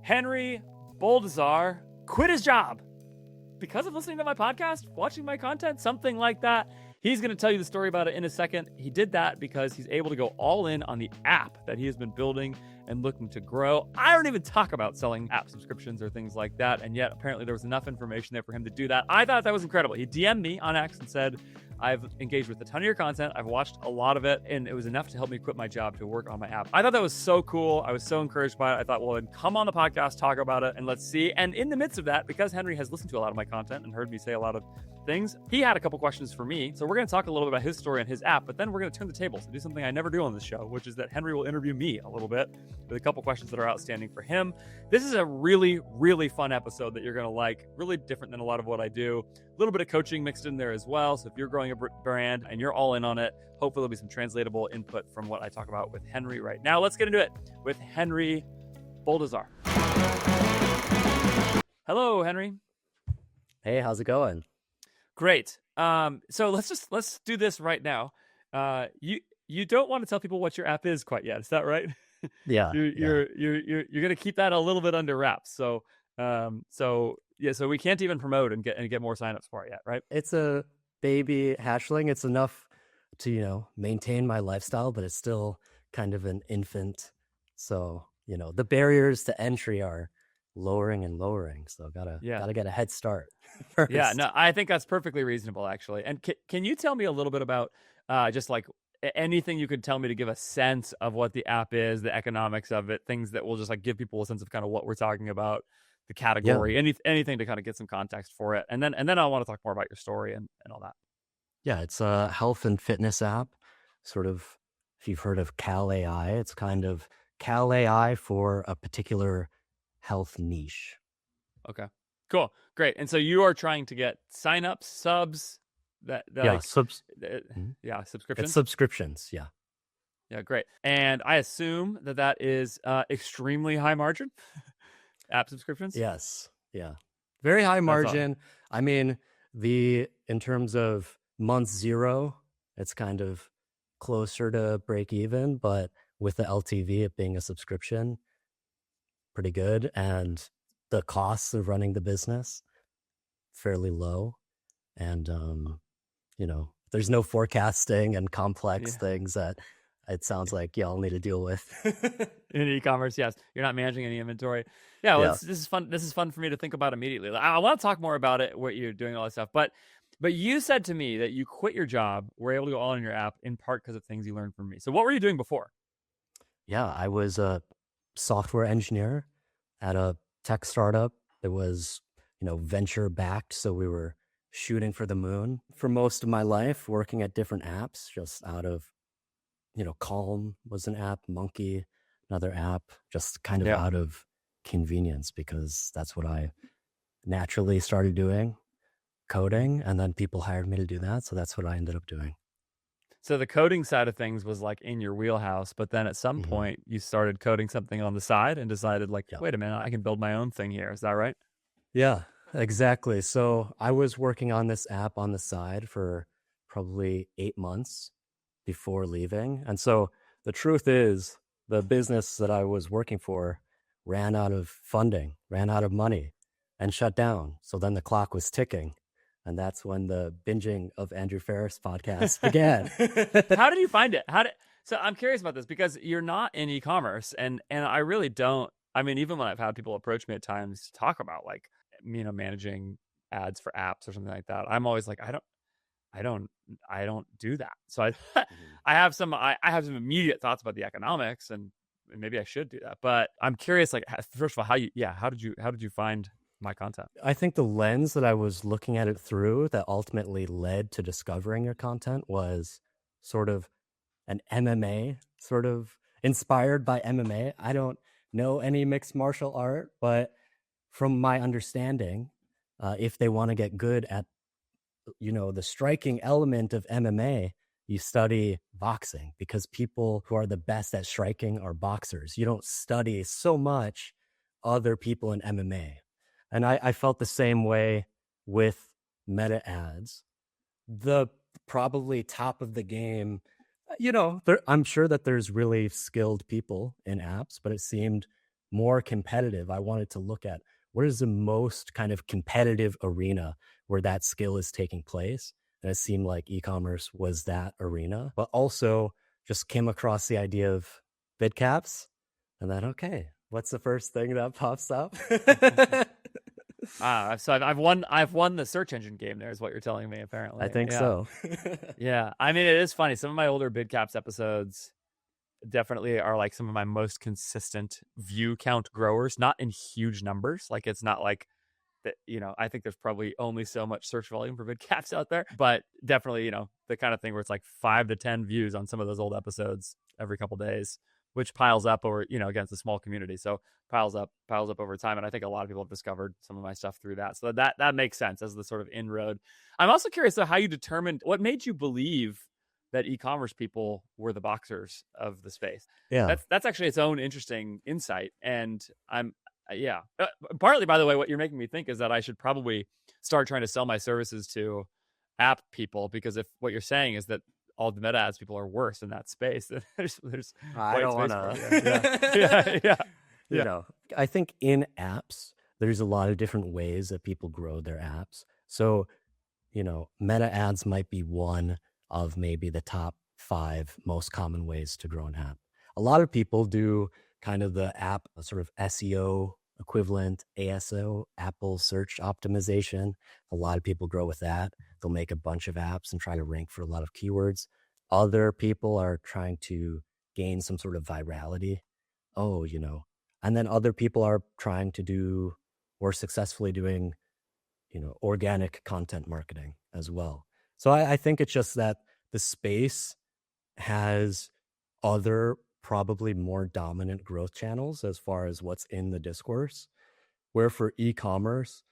Henry Boldiszar quit his job because of listening to my podcast, watching my content, something like that. He's going to tell you the story about it in a second. He did that because he's able to go all in on the app that he has been building and looking to grow. I don't even talk about selling app subscriptions or things like that, and yet apparently there was enough information there for him to do that. I thought that was incredible. He DM'd me on X and said, I've engaged with a ton of your content. I've watched a lot of it, and it was enough to help me quit my job to work on my app. I thought that was so cool. I was so encouraged by it. I thought, well, then come on the podcast, talk about it, and let's see. And in the midst of that, because Henry has listened to a lot of my content and heard me say a lot of things, he had a couple questions for me. So we're going to talk a little bit about his story and his app, but then we're going to turn the tables and do something I never do on this show, which is that Henry will interview me a little bit with a couple questions that are outstanding for him. This is a really, really fun episode that you're going to like. Really different than a lot of what I do. A little bit of coaching mixed in there as well. So if you're growing a brand and you're all in on it, hopefully there'll be some translatable input from what I talk about with Henry right now. Let's get into it with Henry Boldiszar. Hello, Henry. Hey, how's it going? Great. So let's do this right now. You don't want to tell people what your app is quite yet. Is that right? Yeah. You're going to keep that a little bit under wraps. So we can't even promote and get more signups for it yet, right? It's a baby hatchling. It's enough to, maintain my lifestyle, but it's still kind of an infant. So, the barriers to entry are lowering and lowering. So gotta get a head start first. Yeah, no, I think that's perfectly reasonable, actually. And can you tell me a little bit about just like anything you could tell me to give a sense of what the app is, the economics of it, things that will just like give people a sense of kind of what we're talking about, the category, anything to kind of get some context for it. And then I want to talk more about your story and all that. Yeah, it's a health and fitness app. Sort of, if you've heard of Cal AI, it's kind of Cal AI for a particular health niche. Okay, cool, great. And so you are trying to get signups, subs, subscriptions. It's subscriptions, yeah. Yeah, great. And I assume that is extremely high margin app subscriptions. Yes, yeah, very high margin. I mean, in terms of month zero, it's kind of closer to break even, but with the LTV, it being a subscription, pretty good. And the costs of running the business, fairly low. And, there's no forecasting and complex things that it sounds like y'all need to deal with. In e-commerce, yes. You're not managing any inventory. Yeah, well, this is fun. This is fun for me to think about immediately. I want to talk more about it, what you're doing, all that stuff. But you said to me that you quit your job, were able to go all in your app, in part because of things you learned from me. So what were you doing before? Yeah, I was a software engineer at a tech startup that was, venture backed. So we were shooting for the moon for most of my life, working at different apps, just out of, Calm was an app, Monkey, another app, just kind of out of convenience, because that's what I naturally started doing, coding, and then people hired me to do that. So that's what I ended up doing. So the coding side of things was like in your wheelhouse, but then at some point you started coding something on the side and decided wait a minute, I can build my own thing here. Is that right? Yeah, exactly. So I was working on this app on the side for probably 8 months before leaving. And so the truth is, the business that I was working for ran out of funding, ran out of money, and shut down. So then the clock was ticking. And that's when the binging of Andrew Ferris podcast began. How did you find it? So I'm curious about this, because you're not in e-commerce, and I really don't. I mean, even when I've had people approach me at times to talk about managing ads for apps or something like that, I'm always like, I don't do that. So I have some immediate thoughts about the economics, and maybe I should do that. But I'm curious, first of all, how did you find my content? I think the lens that I was looking at it through that ultimately led to discovering your content was sort of an MMA, sort of inspired by MMA. I don't know any mixed martial art, but from my understanding, if they want to get good at, the striking element of MMA, you study boxing, because people who are the best at striking are boxers. You don't study so much other people in MMA. And I felt the same way with meta ads. The probably top of the game, I'm sure that there's really skilled people in apps, but it seemed more competitive, I wanted to look at what is the most kind of competitive arena where that skill is taking place. And it seemed like e-commerce was that arena, but also just came across the idea of bid caps. And then, okay, what's the first thing that pops up? So I've won the search engine game there, is what you're telling me, apparently. I think Yeah. so. Yeah. I mean, it is funny. Some of my older bid caps episodes definitely are like some of my most consistent view count growers, not in huge numbers. Like, it's not like that, I think there's probably only so much search volume for bid caps out there, but definitely, the kind of thing where it's like 5 to 10 views on some of those old episodes every couple days, which piles up over, against a small community. So piles up over time. And I think a lot of people have discovered some of my stuff through that. So that makes sense as the sort of inroad. I'm also curious though, how you determined what made you believe that e-commerce people were the boxers of the space. Yeah. That's actually its own interesting insight. And partly, by the way, what you're making me think is that I should probably start trying to sell my services to app people, because if what you're saying is that all the meta ads people are worse in that space, then there's I don't want to. Yeah. I think in apps, there's a lot of different ways that people grow their apps. So, meta ads might be one of maybe the top 5 most common ways to grow an app. A lot of people do kind of the app sort of SEO equivalent, ASO, Apple search optimization. A lot of people grow with that. They'll make a bunch of apps and try to rank for a lot of keywords. Other people are trying to gain some sort of virality. And then other people are trying to do or successfully doing, organic content marketing as well. So I think it's just that the space has other probably more dominant growth channels as far as what's in the discourse, where for e-commerce,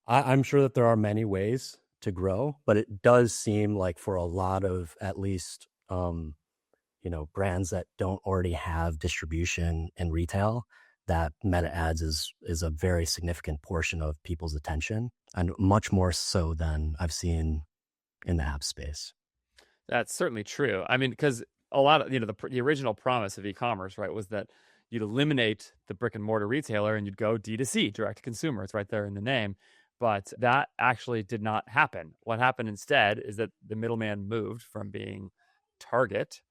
I'm sure that there are many ways to grow, but it does seem like for a lot of at least, brands that don't already have distribution in retail, that meta ads is a very significant portion of people's attention, and much more so than I've seen in the app space. That's certainly true. I mean, because a lot of, the original promise of e-commerce, right, was that you'd eliminate the brick and mortar retailer and you'd go D2C, direct to consumer. It's right there in the name. But that actually did not happen. What happened instead is that the middleman moved from being Target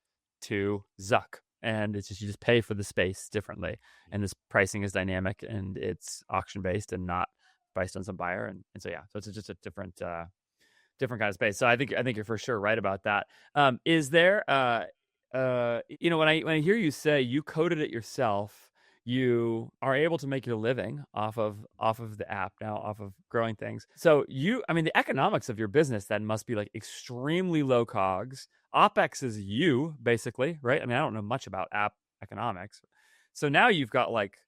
to Zuck. And it's just, you just pay for the space differently. And this pricing is dynamic and it's auction based and not based on some buyer. And so, yeah, so it's just a different kind of space. So I think you're for sure right about that. Is there, when I hear you say you coded it yourself, you are able to make your living off of the app now, off of growing things. So the economics of your business then must be like extremely low COGS. OpEx is you basically, right? I mean, I don't know much about app economics. So now you've got like,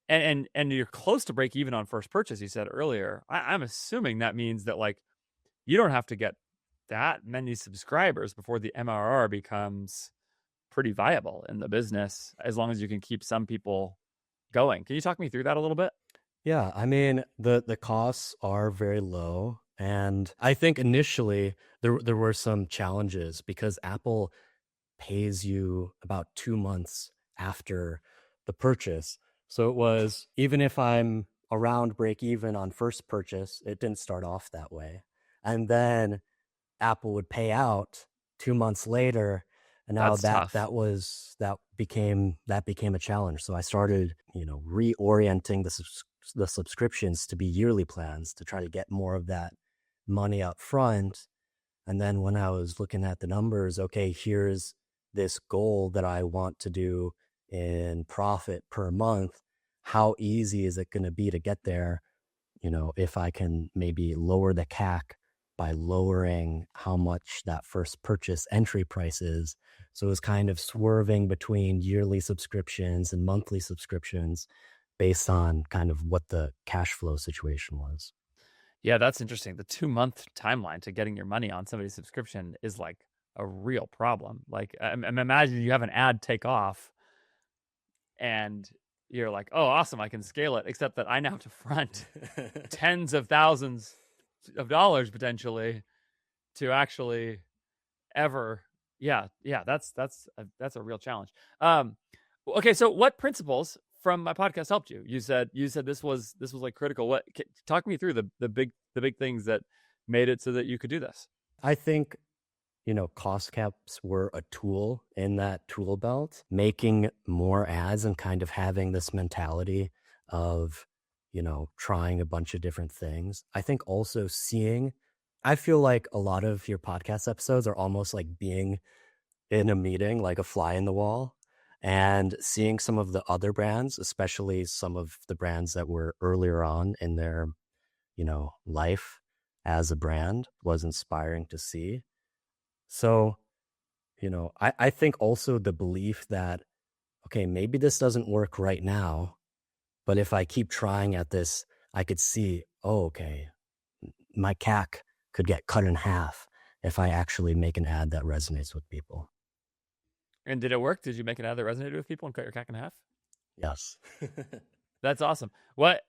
and you're close to break even on first purchase, you said earlier. I'm assuming that means that like, you don't have to get that many subscribers before the MRR becomes pretty viable in the business, as long as you can keep some people going. Can you talk me through that a little bit? Yeah, I mean, the costs are very low. And I think initially there were some challenges because Apple pays you about 2 months after the purchase. So it was, even if I'm around break even on first purchase, it didn't start off that way. And then Apple would pay out 2 months later. And now that became a challenge. So I started, reorienting the subscriptions to be yearly plans to try to get more of that money up front. And then when I was looking at the numbers, okay, here's this goal that I want to do in profit per month. How easy is it going to be to get there? If I can maybe lower the CAC by lowering how much that first purchase entry price is. So it was kind of swerving between yearly subscriptions and monthly subscriptions based on kind of what the cash flow situation was. Yeah, that's interesting. The 2-month timeline to getting your money on somebody's subscription is like a real problem. Like, imagine you have an ad take off and you're like, oh, awesome, I can scale it, except that I now have to front tens of thousands of dollars potentially to actually ever. Yeah, that's a real challenge. Okay, so what principles from my podcast helped you? You said this was like critical. What talk me through the big things that made it so that you could do this? I think, cost caps were a tool in that tool belt. Making more ads and kind of having this mentality of, trying a bunch of different things. I think also I feel like a lot of your podcast episodes are almost like being in a meeting, like a fly in the wall, and seeing some of the other brands, especially some of the brands that were earlier on in their, life as a brand, was inspiring to see. So, I think also the belief that, okay, maybe this doesn't work right now, but if I keep trying at this, I could see, oh, okay, my CAC could get cut in half if I actually make an ad that resonates with people. And did it work? Did you make an ad that resonated with people and cut your CAC in half? Yes. That's awesome.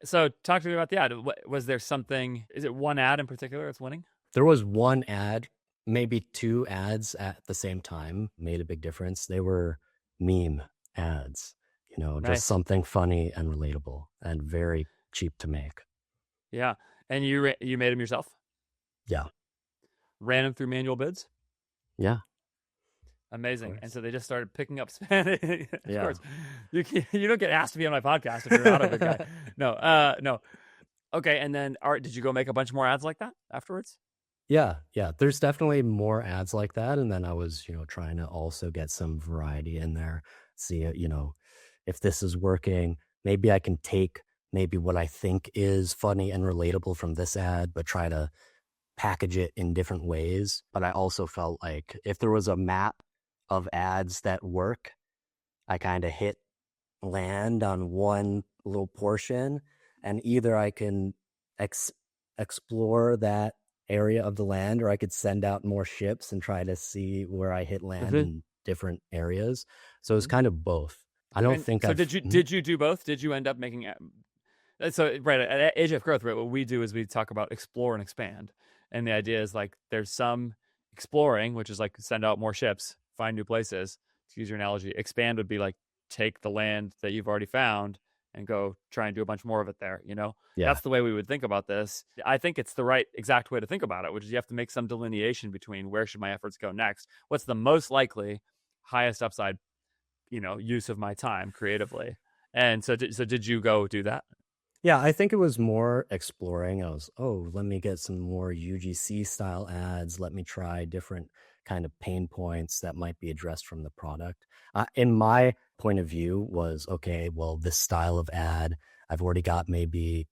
So talk to me about the ad. Was there something, is it one ad in particular that's winning? There was one ad, maybe two ads at the same time made a big difference. They were meme ads, Nice. just something funny and relatable and very cheap to make. Yeah. And you made them yourself? Yeah. Ran them through manual bids? Yeah. Amazing. And so they just started picking up Spanish. Of Yeah. course. You don't get asked to be on my podcast if you're not a big guy. No. Okay. And then, all right, did you go make a bunch more ads like that afterwards? Yeah. There's definitely more ads like that. And then I was, trying to also get some variety in there. See, if this is working, maybe I can take maybe what I think is funny and relatable from this ad, but try to package it in different ways. But I also felt like if there was a map of ads that work, I kind of land on one little portion, and either I can explore that area of the land, or I could send out more ships and try to see where I hit land in different areas. So it's kind of both. I don't think. So did you do both? Did you end up making? So right at AJF Growth, right? What we do is we talk about explore and expand, and the idea is like there's some exploring, which is like send out more ships, find new places. To use your analogy, expand would be like take the land that you've already found and go try and do a bunch more of it there. Yeah. That's the way we would think about this. I think it's the right exact way to think about it, which is you have to make some delineation between where should my efforts go next. What's the most likely, highest upside, use of my time creatively. And so did you go do that? Yeah, I think it was more exploring. I was, let me get some more UGC style ads. Let me try different kind of pain points that might be addressed from the product. In my point of view was, okay, well, this style of ad, I've already got maybe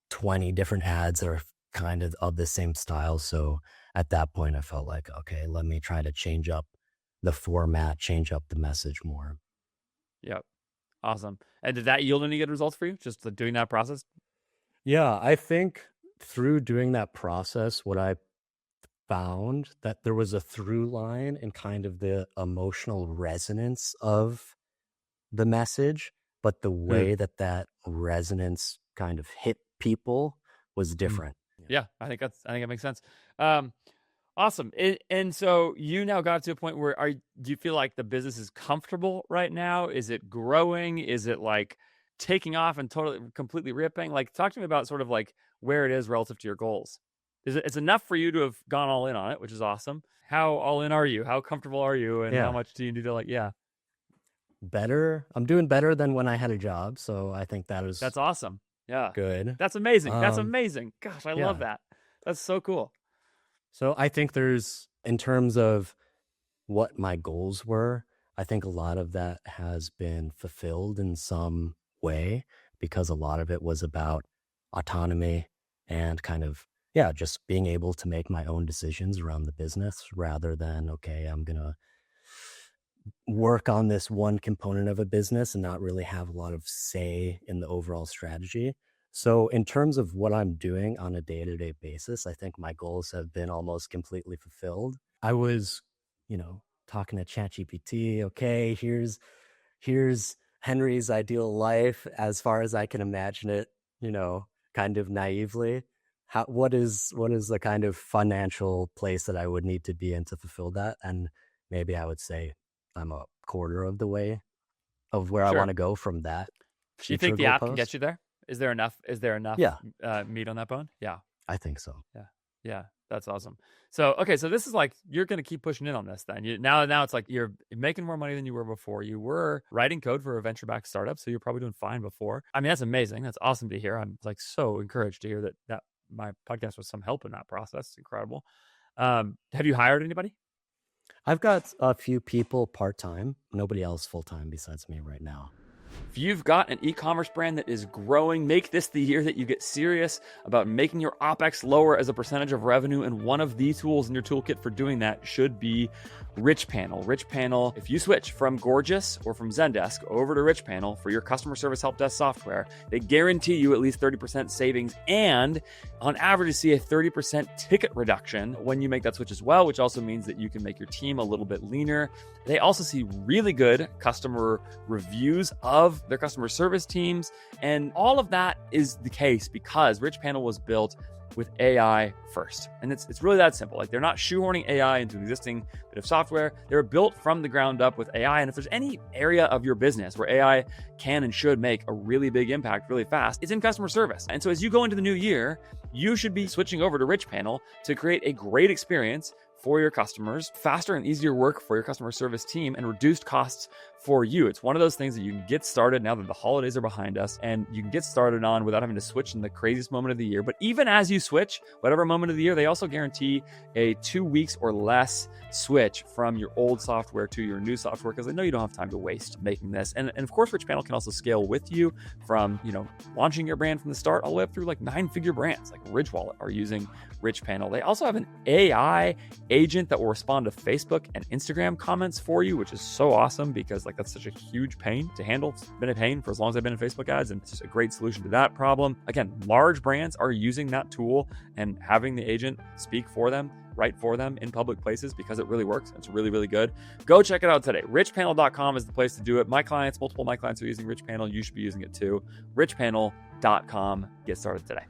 20 different ads that are kind of the same style. So at that point, I felt like, okay, let me try to change up the format, change up the message more. Yep. Awesome. And did that yield any good results for you, just doing that process? Yeah, I think through doing that process, what I found that there was a through line in kind of the emotional resonance of the message, but the way that resonance kind of hit people was different. Yeah, I think it makes sense. Awesome. And so you now got to a point where do you feel like the business is comfortable right now? Is it growing? Is it like taking off and completely ripping? Like, talk to me about sort of like where it is relative to your goals. It's enough for you to have gone all in on it, which is awesome. How all in are you? How comfortable are you? And how much do you need to better? I'm doing better than when I had a job. So I think that's awesome. Yeah. Good. That's amazing. That's amazing. Gosh, I love that. That's so cool. So I think in terms of what my goals were, I think a lot of that has been fulfilled in some way, because a lot of it was about autonomy and kind of, just being able to make my own decisions around the business rather than, okay, I'm going to work on this one component of a business and not really have a lot of say in the overall strategy. So in terms of what I'm doing on a day-to-day basis, I think my goals have been almost completely fulfilled. I was, talking to ChatGPT, okay, here's Henry's ideal life as far as I can imagine it, kind of naively. What is the kind of financial place that I would need to be in to fulfill that? And maybe I would say I'm a quarter of the way of where I want to go from that. Do you future think the app can goalposts. get you there? Is there enough Yeah, meat on that bone? Yeah. I think so. Yeah, that's awesome. So, okay, so this is like you're going to keep pushing in on this then. Now it's like you're making more money than you were before. You were writing code for a venture-backed startup, so you're probably doing fine before. I mean, that's amazing. That's awesome to hear. I'm like so encouraged to hear that my podcast was some help in that process. It's incredible. Have you hired anybody? I've got a few people part-time, nobody else full-time besides me right now. If you've got an e-commerce brand that is growing, make this the year that you get serious about making your OpEx lower as a percentage of revenue. And one of the tools in your toolkit for doing that should be RICHPANEL. RICHPANEL, if you switch from Gorgeous or from Zendesk over to RICHPANEL for your customer service help desk software, they guarantee you at least 30% savings. And on average, you see a 30% ticket reduction when you make that switch as well, which also means that you can make your team a little bit leaner. They also see really good customer reviews of their customer service teams. And all of that is the case because RICHPANEL was built with AI first. And it's really that simple. Like they're not shoehorning AI into an existing bit of software. They were built from the ground up with AI. And if there's any area of your business where AI can and should make a really big impact really fast, it's in customer service. And so as you go into the new year, you should be switching over to RICHPANEL to create a great experience for your customers, faster and easier work for your customer service team, and reduced costs for you. It's one of those things that you can get started now that the holidays are behind us, and you can get started on without having to switch in the craziest moment of the year. But even as you switch, whatever moment of the year, they also guarantee a 2 weeks or less switch from your old software to your new software, because they know you don't have time to waste making this. And of course, RICHPANEL can also scale with you from, launching your brand from the start all the way up through like 9-figure brands like Ridge Wallet are using RICHPANEL. They also have an AI agent that will respond to Facebook and Instagram comments for you, which is so awesome because that's such a huge pain to handle. It's been a pain for as long as I've been in Facebook ads, and it's just a great solution to that problem. Again, large brands are using that tool and having the agent speak for them, write for them in public places because it really works. It's really, really good. Go check it out today. RichPanel.com is the place to do it. Multiple of my clients are using RICHPANEL. You should be using it too. RichPanel.com. Get started today.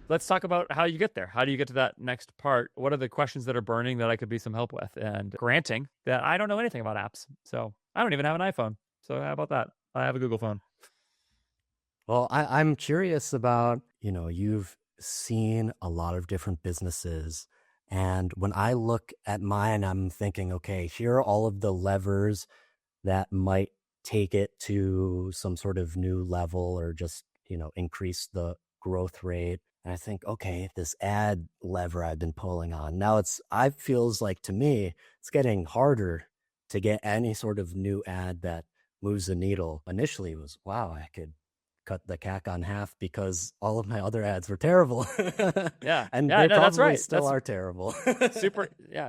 Let's talk about how you get there. How do you get to that next part? What are the questions that are burning that I could be some help with? And granting that I don't know anything about apps. So I don't even have an iPhone. So how about that? I have a Google phone. Well, I'm curious about, you've seen a lot of different businesses. And when I look at mine, I'm thinking, okay, here are all of the levers that might take it to some sort of new level or just, increase the growth rate. And I think, okay, this ad lever I've been pulling on, now I feels like to me, it's getting harder to get any sort of new ad that moves the needle. Initially it was, wow, I could cut the CAC on half because all of my other ads were terrible. Yeah. And yeah, they no, probably that's right. still That's are terrible.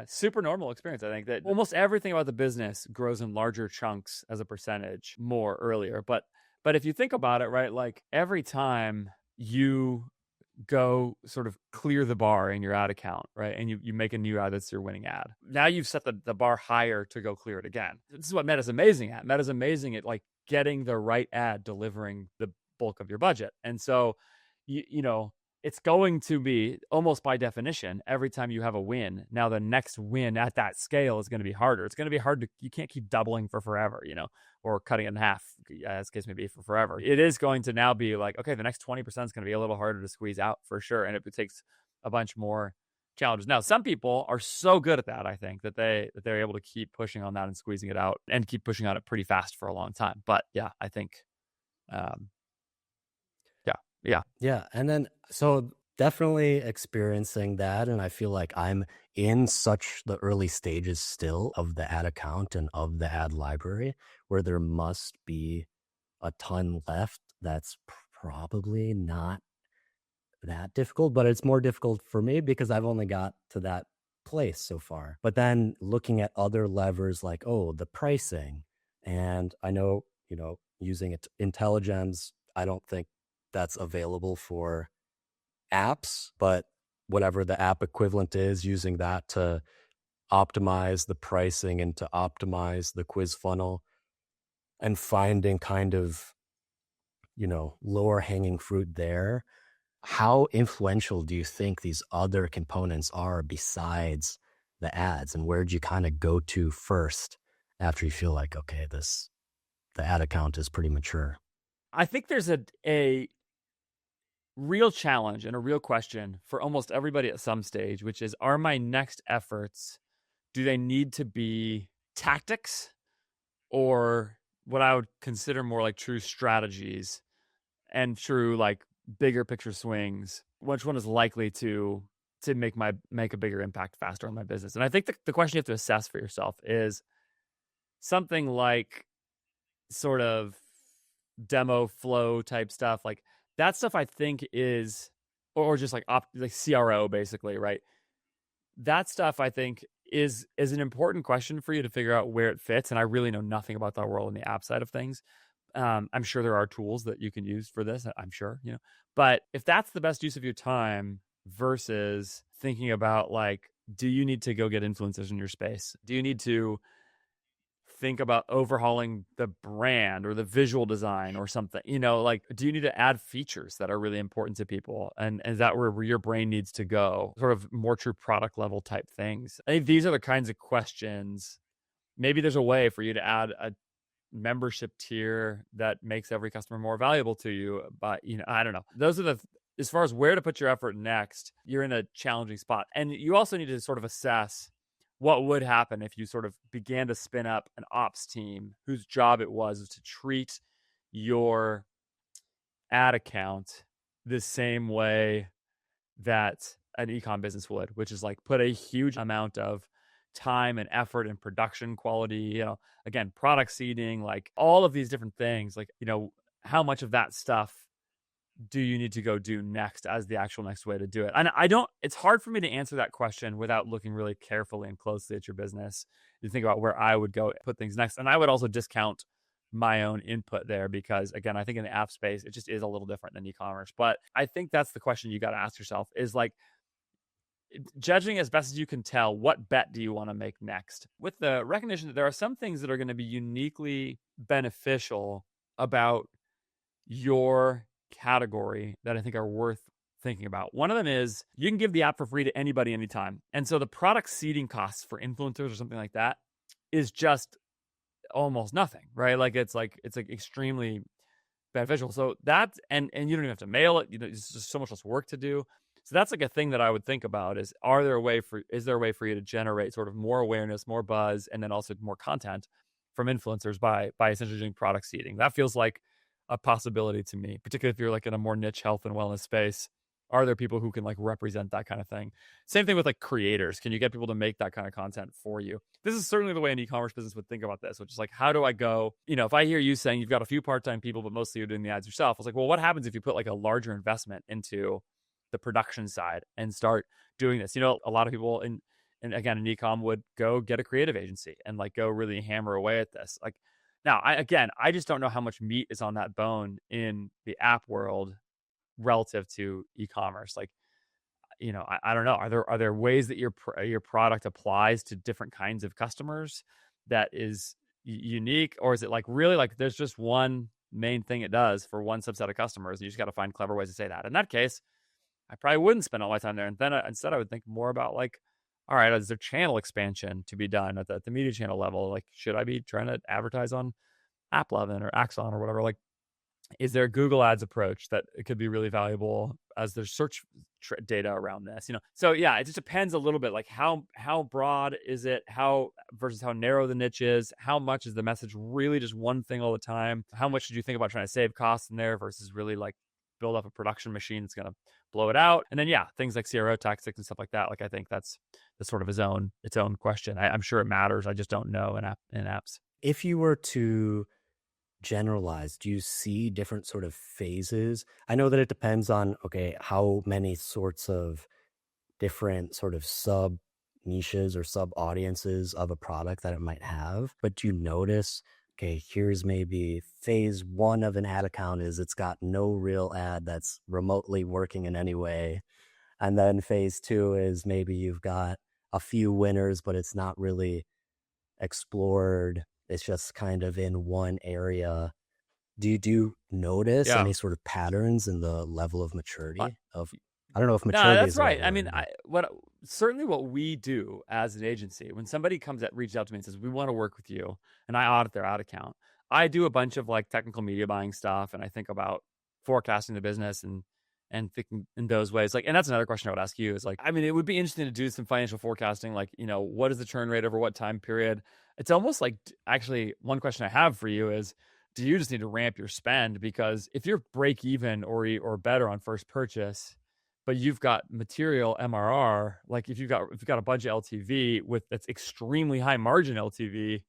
super normal experience. I think that almost everything about the business grows in larger chunks as a percentage more earlier. But if you think about it, right, like every time you go sort of clear the bar in your ad account, right? And you make a new ad that's your winning ad. Now you've set the bar higher to go clear it again. This is what Meta's amazing at. Meta's amazing at like getting the right ad, delivering the bulk of your budget. And so, it's going to be almost by definition, every time you have a win, now the next win at that scale is going to be harder. It's going to be hard you can't keep doubling for forever, or cutting it in half, as the case may be, for forever. It is going to now be like, okay, the next 20% is going to be a little harder to squeeze out for sure. And it takes a bunch more challenges. Now, some people are so good at that, I think, that they're able to keep pushing on that and squeezing it out and keep pushing on it pretty fast for a long time. But yeah, I think, Yeah. And then, so definitely experiencing that. And I feel like I'm in such the early stages still of the ad account and of the ad library where there must be a ton left. That's probably not that difficult, but it's more difficult for me because I've only got to that place so far. But then looking at other levers like, the pricing, and I know, using it IntelliGems, I don't think that's available for apps, but whatever the app equivalent is, using that to optimize the pricing and to optimize the quiz funnel and finding kind of, lower hanging fruit there. How influential do you think these other components are besides the ads, and where do you kind of go to first after you feel like, okay, the ad account is pretty mature? I think there's a real challenge and a real question for almost everybody at some stage, which is, are my next efforts, do they need to be tactics or what I would consider more like true strategies and true like bigger picture swings? Which one is likely to make a bigger impact faster on my business? And I think the question you have to assess for yourself is something like sort of demo flow type stuff. Like that stuff I think is, or just like like CRO basically, right? That stuff I think is an important question for you to figure out where it fits. And I really know nothing about that world on the app side of things. I'm sure there are tools that you can use for this. I'm sure, but if that's the best use of your time versus thinking about like, do you need to go get influencers in your space? Do you need to think about overhauling the brand or the visual design or something? Like, do you need to add features that are really important to people? And is that where your brain needs to go? Sort of more true product level type things. I think these are the kinds of questions. Maybe there's a way for you to add a membership tier that makes every customer more valuable to you. But, I don't know. Those are as far as where to put your effort next, you're in a challenging spot. And you also need to sort of assess what would happen if you sort of began to spin up an ops team whose job it was to treat your ad account the same way that an e-com business would, which is like put a huge amount of time and effort and production quality, again, product seeding, like all of these different things, like, how much of that stuff do you need to go do next as the actual next way to do it? And it's hard for me to answer that question without looking really carefully and closely at your business. You think about where I would go put things next. And I would also discount my own input there because, again, I think in the app space, it just is a little different than e-commerce. But I think that's the question you got to ask yourself is like, judging as best as you can tell, what bet do you want to make next? With the recognition that there are some things that are going to be uniquely beneficial about your category that I think are worth thinking about. One of them is you can give the app for free to anybody anytime. And so the product seeding costs for influencers or something like that is just almost nothing, right? Like it's extremely beneficial. So that, and you don't even have to mail it. It's just so much less work to do. So that's like a thing that I would think about is there a way for you to generate sort of more awareness, more buzz, and then also more content from influencers by essentially doing product seeding? That feels like a possibility to me, particularly if you're like in a more niche health and wellness space. Are there people who can like represent that kind of thing? Same thing with like creators. Can you get people to make that kind of content for you? This is certainly the way an e-commerce business would think about this, which is like, how do I go, if I hear you saying you've got a few part-time people, but mostly you're doing the ads yourself. I was like, well, what happens if you put like a larger investment into the production side and start doing this? A lot of people in e-com would go get a creative agency and like go really hammer away at this. Like, now, I just don't know how much meat is on that bone in the app world relative to e-commerce. Like, I don't know. Are there ways that your product applies to different kinds of customers that is unique, or is it like really like there's just one main thing it does for one subset of customers, and you just got to find clever ways to say that? In that case, I probably wouldn't spend all my time there, and then instead I would think more about like, all right, is there channel expansion to be done at the media channel level? Like, should I be trying to advertise on AppLovin or Axon or whatever? Like, is there a Google Ads approach that it could be really valuable as there's search data around this? So yeah, it just depends a little bit. Like how broad is it? How versus how narrow the niche is? How much is the message really just one thing all the time? How much should you think about trying to save costs in there versus really like build up a production machine that's going to blow it out? And then yeah, things like CRO tactics and stuff like that. Like I think that's sort of its own question. I'm sure it matters. I just don't know in apps. If you were to generalize, do you see different sort of phases? I know that it depends on, okay, how many sorts of different sort of sub niches or sub audiences of a product that it might have. But do you notice, okay, here's maybe phase one of an ad account is it's got no real ad that's remotely working in any way. And then phase two is maybe you've got a few winners, but it's not really explored. It's just kind of in one area. Do you notice any sort of patterns in the level of maturity of? I don't know if maturity. No, that's is right. Right. I mean, certainly what we do as an agency, when somebody reaches out to me and says we want to work with you, and I audit their ad account, I do a bunch of like technical media buying stuff, and I think about forecasting the business and thinking in those ways. Like, and that's another question I would ask you is like, I mean, it would be interesting to do some financial forecasting, like, what is the churn rate over what time period? It's almost like, actually, one question I have for you is, do you just need to ramp your spend? Because if you're break even or better on first purchase, but you've got material MRR, like if you've got a budget LTV with that's extremely high margin LTV,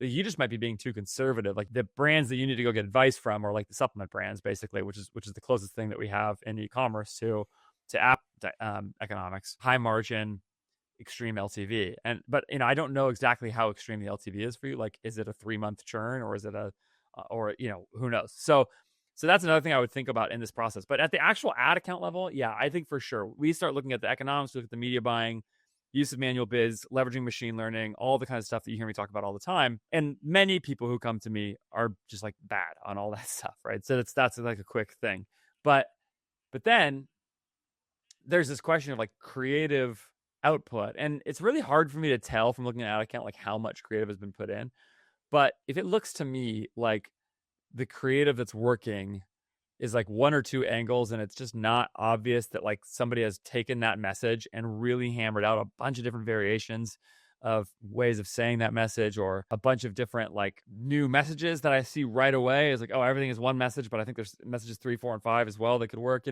you just might be being too conservative. Like the brands that you need to go get advice from are like the supplement brands, basically, which is the closest thing that we have in e-commerce to app economics, high margin, extreme LTV. But I don't know exactly how extreme the LTV is for you. Like, is it a 3-month churn, or is it who knows? So that's another thing I would think about in this process. But at the actual ad account level, yeah, I think for sure we start looking at the economics, look at the media buying, use of manual bids, leveraging machine learning, all the kind of stuff that you hear me talk about all the time. And many people who come to me are just like bad on all that stuff, right? So that's like a quick thing. But then there's this question of like creative output. And it's really hard for me to tell from looking at ad account like how much creative has been put in. But if it looks to me like the creative that's working is like one or two angles, and it's just not obvious that like somebody has taken that message and really hammered out a bunch of different variations of ways of saying that message, or a bunch of different like new messages that I see right away is like, oh, everything is one message, but I think there's messages 3, 4, and 5 as well that could work,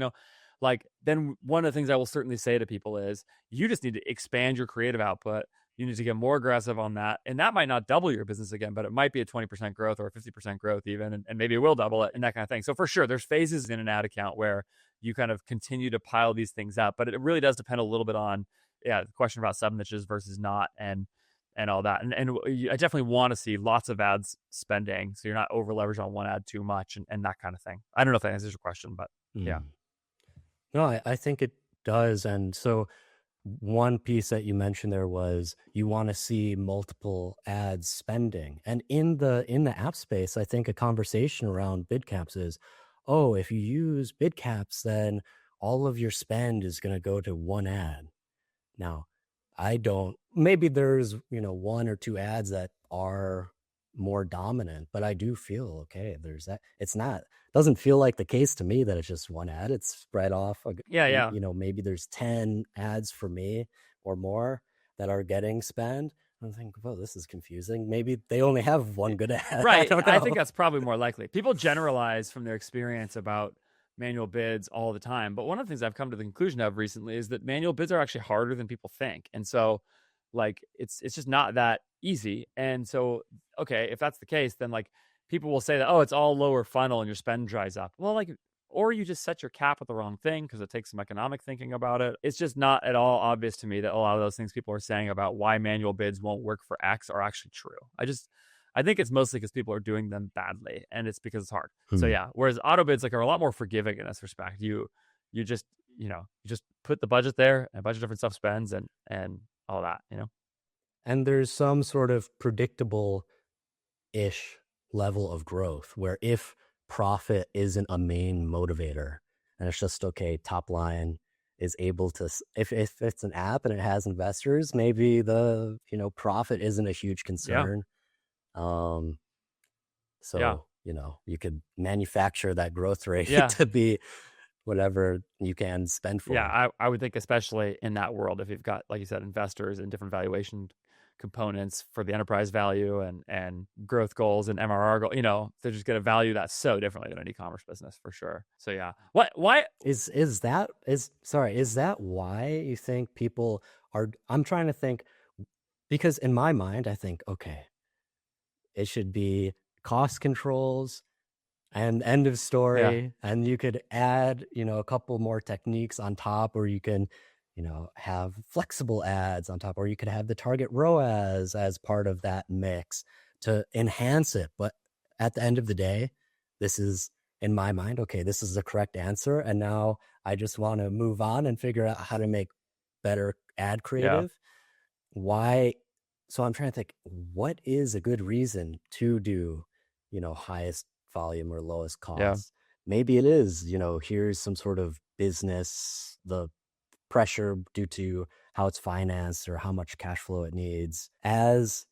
like then one of the things I will certainly say to people is you just need to expand your creative output. You need to get more aggressive on that. And that might not double your business again, but it might be a 20% growth or a 50% growth even. And maybe it will double it and that kind of thing. So for sure, there's phases in an ad account where you kind of continue to pile these things up, but it really does depend a little bit on, the question about sub niches versus not and all that. And I definitely want to see lots of ads spending, so you're not over leveraged on one ad too much and that kind of thing. I don't know if that answers your question, but yeah. No, I think it does. And so one piece that you mentioned there was you want to see multiple ads spending. And in the app space, I think a conversation around bid caps is, oh, if you use bid caps, then all of your spend is going to go to one ad. Now, maybe there's, one or two ads that are more dominant, but I do feel okay. There's that. Doesn't feel like the case to me that it's just one ad. It's spread off. Yeah. Maybe there's 10 ads for me or more that are getting spend. I'm thinking, oh, this is confusing. Maybe they only have one good ad. Right. I don't know. I think that's probably more likely. People generalize from their experience about manual bids all the time. But one of the things I've come to the conclusion of recently is that manual bids are actually harder than people think. And so like it's just not that easy. And so, okay, if that's the case, then like people will say that, oh, it's all lower funnel and your spend dries up. Well, like, or you just set your cap at the wrong thing because it takes some economic thinking about it. It's just not at all obvious to me that a lot of those things people are saying about why manual bids won't work for X are actually true. I think it's mostly because people are doing them badly, and it's because it's hard. So yeah, whereas auto bids like are a lot more forgiving in this respect. You just you just put the budget there, and a bunch of different stuff spends and all that, And there's some sort of predictable ish level of growth where if profit isn't a main motivator and it's just okay, top line is able to, if it's an app and it has investors, maybe the profit isn't a huge concern. So you could manufacture that growth rate to be whatever you can spend for. Yeah, I would think especially in that world, if you've got, like you said, investors and different valuation components for the enterprise value and growth goals and MRR goal, they're just going to value that so differently than an e-commerce business for sure. So yeah, why is that why you think people are? I'm trying to think, because in my mind I think, okay, it should be cost controls and end of story. And you could add a couple more techniques on top, or you can have flexible ads on top, or you could have the target ROAS as part of that mix to enhance it. But at the end of the day, this is, in my mind, okay, this is the correct answer, and now I just want to move on and figure out how to make better ad creative. Why? So I'm trying to think, what is a good reason to do highest volume or lowest cost? Maybe it is here's some sort of business, the pressure due to how it's financed or how much cash flow it needs. As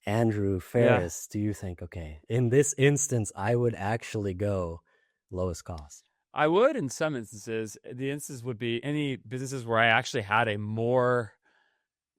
Andrew Yeah, Ferris, do you think, okay, in this instance, I would actually go lowest cost? I would in some instances. The instance would be any businesses where I actually had a more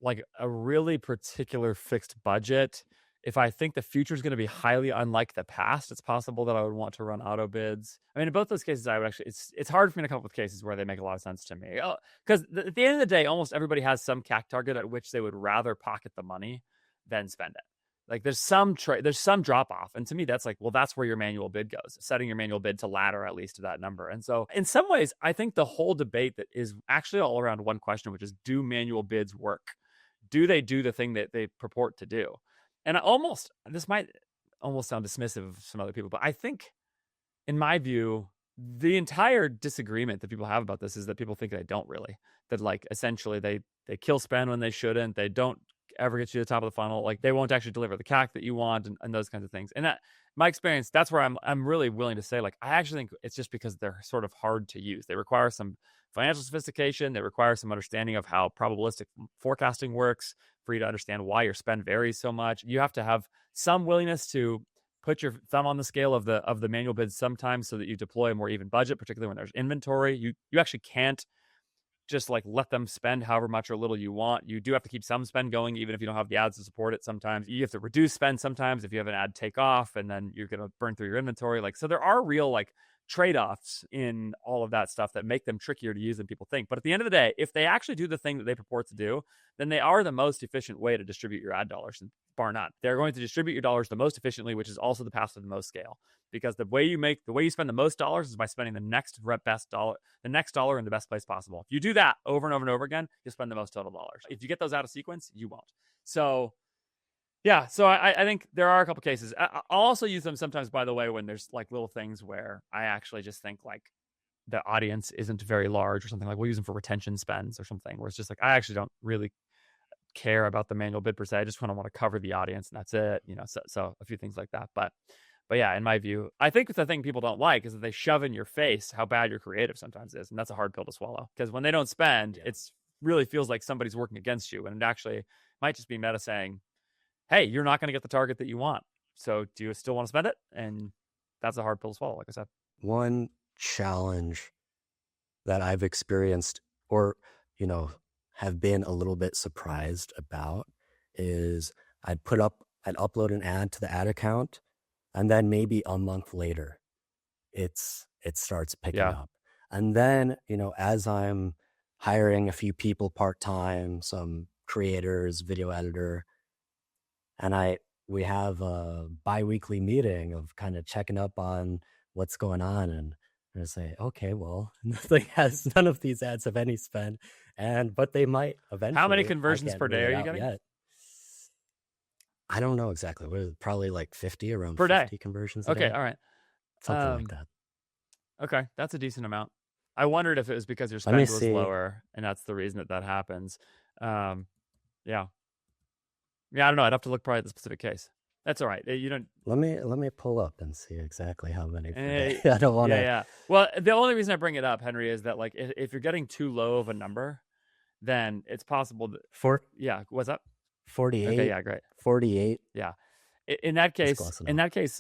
like a really particular fixed budget. If I think the future is going to be highly unlike the past, it's possible that I would want to run auto bids. I mean, in both those cases, I would actually. It's hard for me to come up with cases where they make a lot of sense to me. Because at the end of the day, almost everybody has some CAC target at which they would rather pocket the money than spend it. Like there's some drop off, and to me, that's like, well, that's where your manual bid goes. Setting your manual bid to ladder at least to that number. And so, in some ways, I think the whole debate that is actually all around one question, which is, do manual bids work? Do they do the thing that they purport to do? And this might almost sound dismissive of some other people, but I think, in my view, the entire disagreement that people have about this is that people think they don't really. That like essentially they kill spend when they shouldn't. They don't ever get you to the top of the funnel. Like they won't actually deliver the CAC that you want and those kinds of things. And that my experience, that's where I'm really willing to say, like, I actually think it's just because they're sort of hard to use. They require some financial sophistication. They require some understanding of how probabilistic forecasting works for you to understand why your spend varies so much. You have to have some willingness to put your thumb on the scale of the manual bids sometimes so that you deploy a more even budget, particularly when there's inventory. You actually can't just like let them spend however much or little you want. You do have to keep some spend going, even if you don't have the ads to support it. Sometimes you have to reduce spend sometimes if you have an ad take off, and then you're going to burn through your inventory. Like, so there are real like trade-offs in all of that stuff that make them trickier to use than people think. But at the end of the day, if they actually do the thing that they purport to do, then they are the most efficient way to distribute your ad dollars, and bar none. They're going to distribute your dollars the most efficiently, which is also the path to the most scale. Because the way you spend the most dollars is by spending the next dollar in the best place possible. If you do that over and over and over again, you'll spend the most total dollars. If you get those out of sequence, you won't. So yeah, so I think there are a couple cases. I'll also use them sometimes, by the way, when there's like little things where I actually just think like the audience isn't very large or something. Like we'll use them for retention spends or something, where it's just like, I actually don't really care about the manual bid per se. I just want to cover the audience and that's it. So a few things like that. But yeah, in my view, I think the thing people don't like is that they shove in your face how bad your creative sometimes is. And that's a hard pill to swallow, because when they don't spend, it's really feels like somebody's working against you. And it actually might just be meta saying, hey, you're not going to get the target that you want. So do you still want to spend it? And that's a hard pill to swallow, like I said. One challenge that I've experienced or, have been a little bit surprised about is I'd upload an ad to the ad account, and then maybe a month later, it starts picking up. And then, as I'm hiring a few people part-time, some creators, video editor, and we have a bi-weekly meeting of kind of checking up on what's going on, and I say, okay, well, none of these ads have any spend, but they might eventually. How many conversions per day are you getting? I don't know exactly. Probably like 50, around per 50 day. conversions. Okay, all right. Something like that. Okay, that's a decent amount. I wondered if it was because your spend was lower, and that's the reason that happens. Yeah, I don't know. I'd have to look probably at the specific case. That's all right. You don't. Let me pull up and see exactly how many per day. I don't want to. Yeah. Well, the only reason I bring it up, Henry, is that like if you're getting too low of a number, then it's possible that Yeah, what's up? 48. Okay, yeah, great. 48. Yeah. In that case,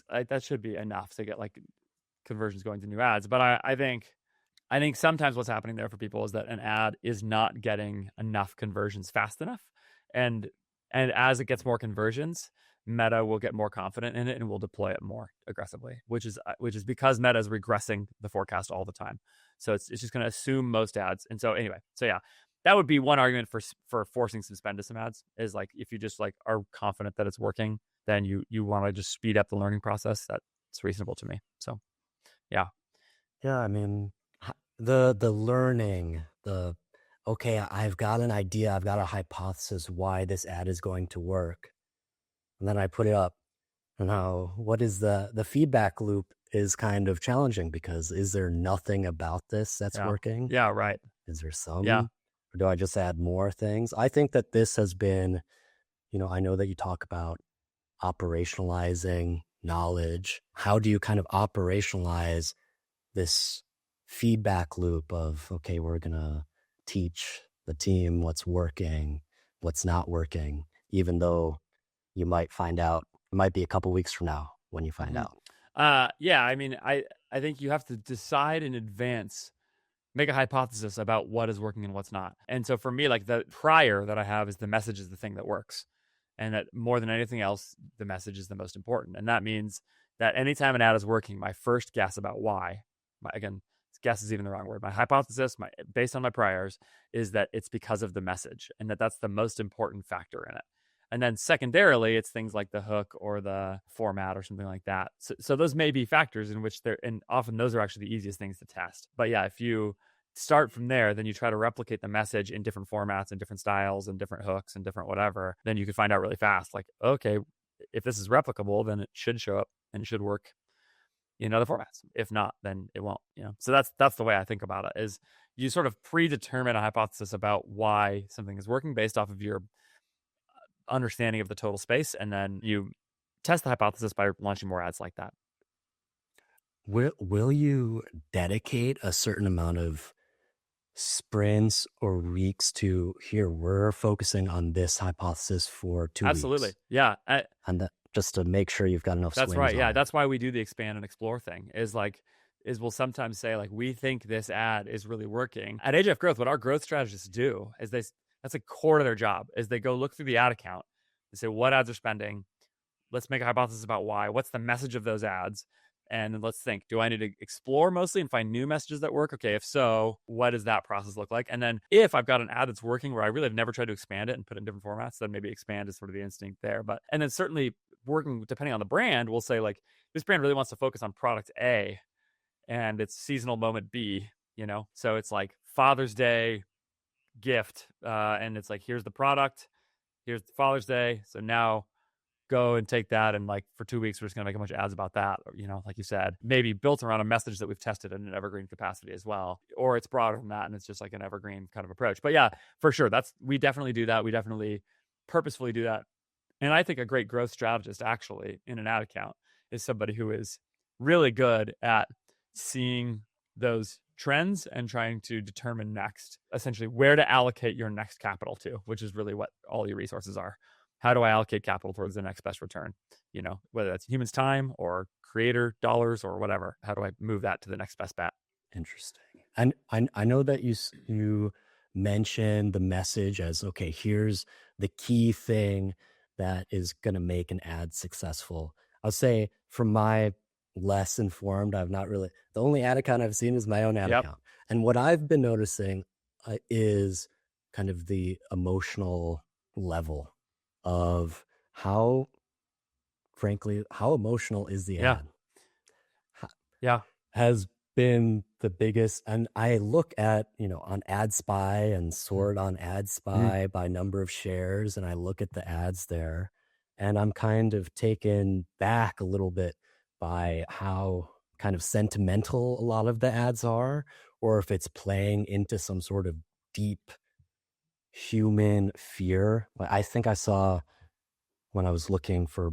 that should be enough to get like conversions going to new ads. But I think sometimes what's happening there for people is that an ad is not getting enough conversions fast enough, and as it gets more conversions, Meta will get more confident in it and will deploy it more aggressively, which is because Meta is regressing the forecast all the time. So it's just going to assume most ads. And so anyway, yeah, that would be one argument for forcing some spend to some ads, is like if you just like are confident that it's working, then you want to just speed up the learning process. That's reasonable to me. So yeah. I mean, the learning, okay, I've got an idea, I've got a hypothesis why this ad is going to work, and then I put it up. Now, what is the feedback loop is kind of challenging, because is there nothing about this that's working? Yeah, right. Is there some? Yeah. Or do I just add more things? I think that this has been, I know that you talk about operationalizing knowledge. How do you kind of operationalize this feedback loop of, okay, we're going to teach the team what's working, what's not working, even though you might find out. It might be a couple weeks from now when you find out. Yeah, I mean, I think you have to decide in advance, make a hypothesis about what is working and what's not. And so for me, like the prior that I have is the message is the thing that works. And that more than anything else, the message is the most important. And that means that anytime an ad is working, my first guess about why, again, guess is even the wrong word. My hypothesis, based on my priors, is that it's because of the message and that's the most important factor in it. And then secondarily, it's things like the hook or the format or something like that. So those may be factors in which and often those are actually the easiest things to test. But yeah, if you start from there, then you try to replicate the message in different formats and different styles and different hooks and different whatever, then you can find out really fast, like, okay, if this is replicable, then it should show up and it should work in other formats. If not, then it won't, So that's the way I think about it, is you sort of predetermine a hypothesis about why something is working based off of your understanding of the total space, and then you test the hypothesis by launching more ads like that. Will you dedicate a certain amount of sprints or weeks to here? We're focusing on this hypothesis for 2 weeks. Absolutely, yeah, and that just to make sure you've got enough. That's right. Yeah, it. That's why we do the expand and explore thing. Is we'll sometimes say like we think this ad is really working at AJF Growth. What our growth strategists do is that's a core to their job. Is they go look through the ad account and say what ads are spending. Let's make a hypothesis about why. What's the message of those ads? And then let's think, do I need to explore mostly and find new messages that work? Okay, if so, what does that process look like? And then if I've got an ad that's working where I really have never tried to expand it and put it in different formats, then maybe expand is sort of the instinct there. And then certainly working, depending on the brand, we'll say like, this brand really wants to focus on product A and it's seasonal moment B, So it's like Father's Day gift. And it's like, here's the product, here's Father's Day. So now go and take that, and like for 2 weeks we're just going to make a bunch of ads about that, like you said, maybe built around a message that we've tested in an evergreen capacity as well, or it's broader than that and it's just like an evergreen kind of approach. But yeah, for sure, we definitely do that. We definitely purposefully do that. And I think a great growth strategist actually in an ad account is somebody who is really good at seeing those trends and trying to determine next, essentially, where to allocate your next capital to, which is really what all your resources are. How do I allocate capital towards the next best return? Whether that's humans' time or creator dollars or whatever. How do I move that to the next best bet? Interesting. And I know that you mentioned the message as, okay, here's the key thing that is going to make an ad successful. I'll say from my less informed, I've not really, the only ad account I've seen is my own ad account. And what I've been noticing is kind of the emotional level of how emotional is the ad. Has been the biggest. And I look at, on Ad Spy and sort on Ad Spy by number of shares, and I look at the ads there, and I'm kind of taken back a little bit by how kind of sentimental a lot of the ads are, or if it's playing into some sort of deep human fear. I think I saw, when I was looking for,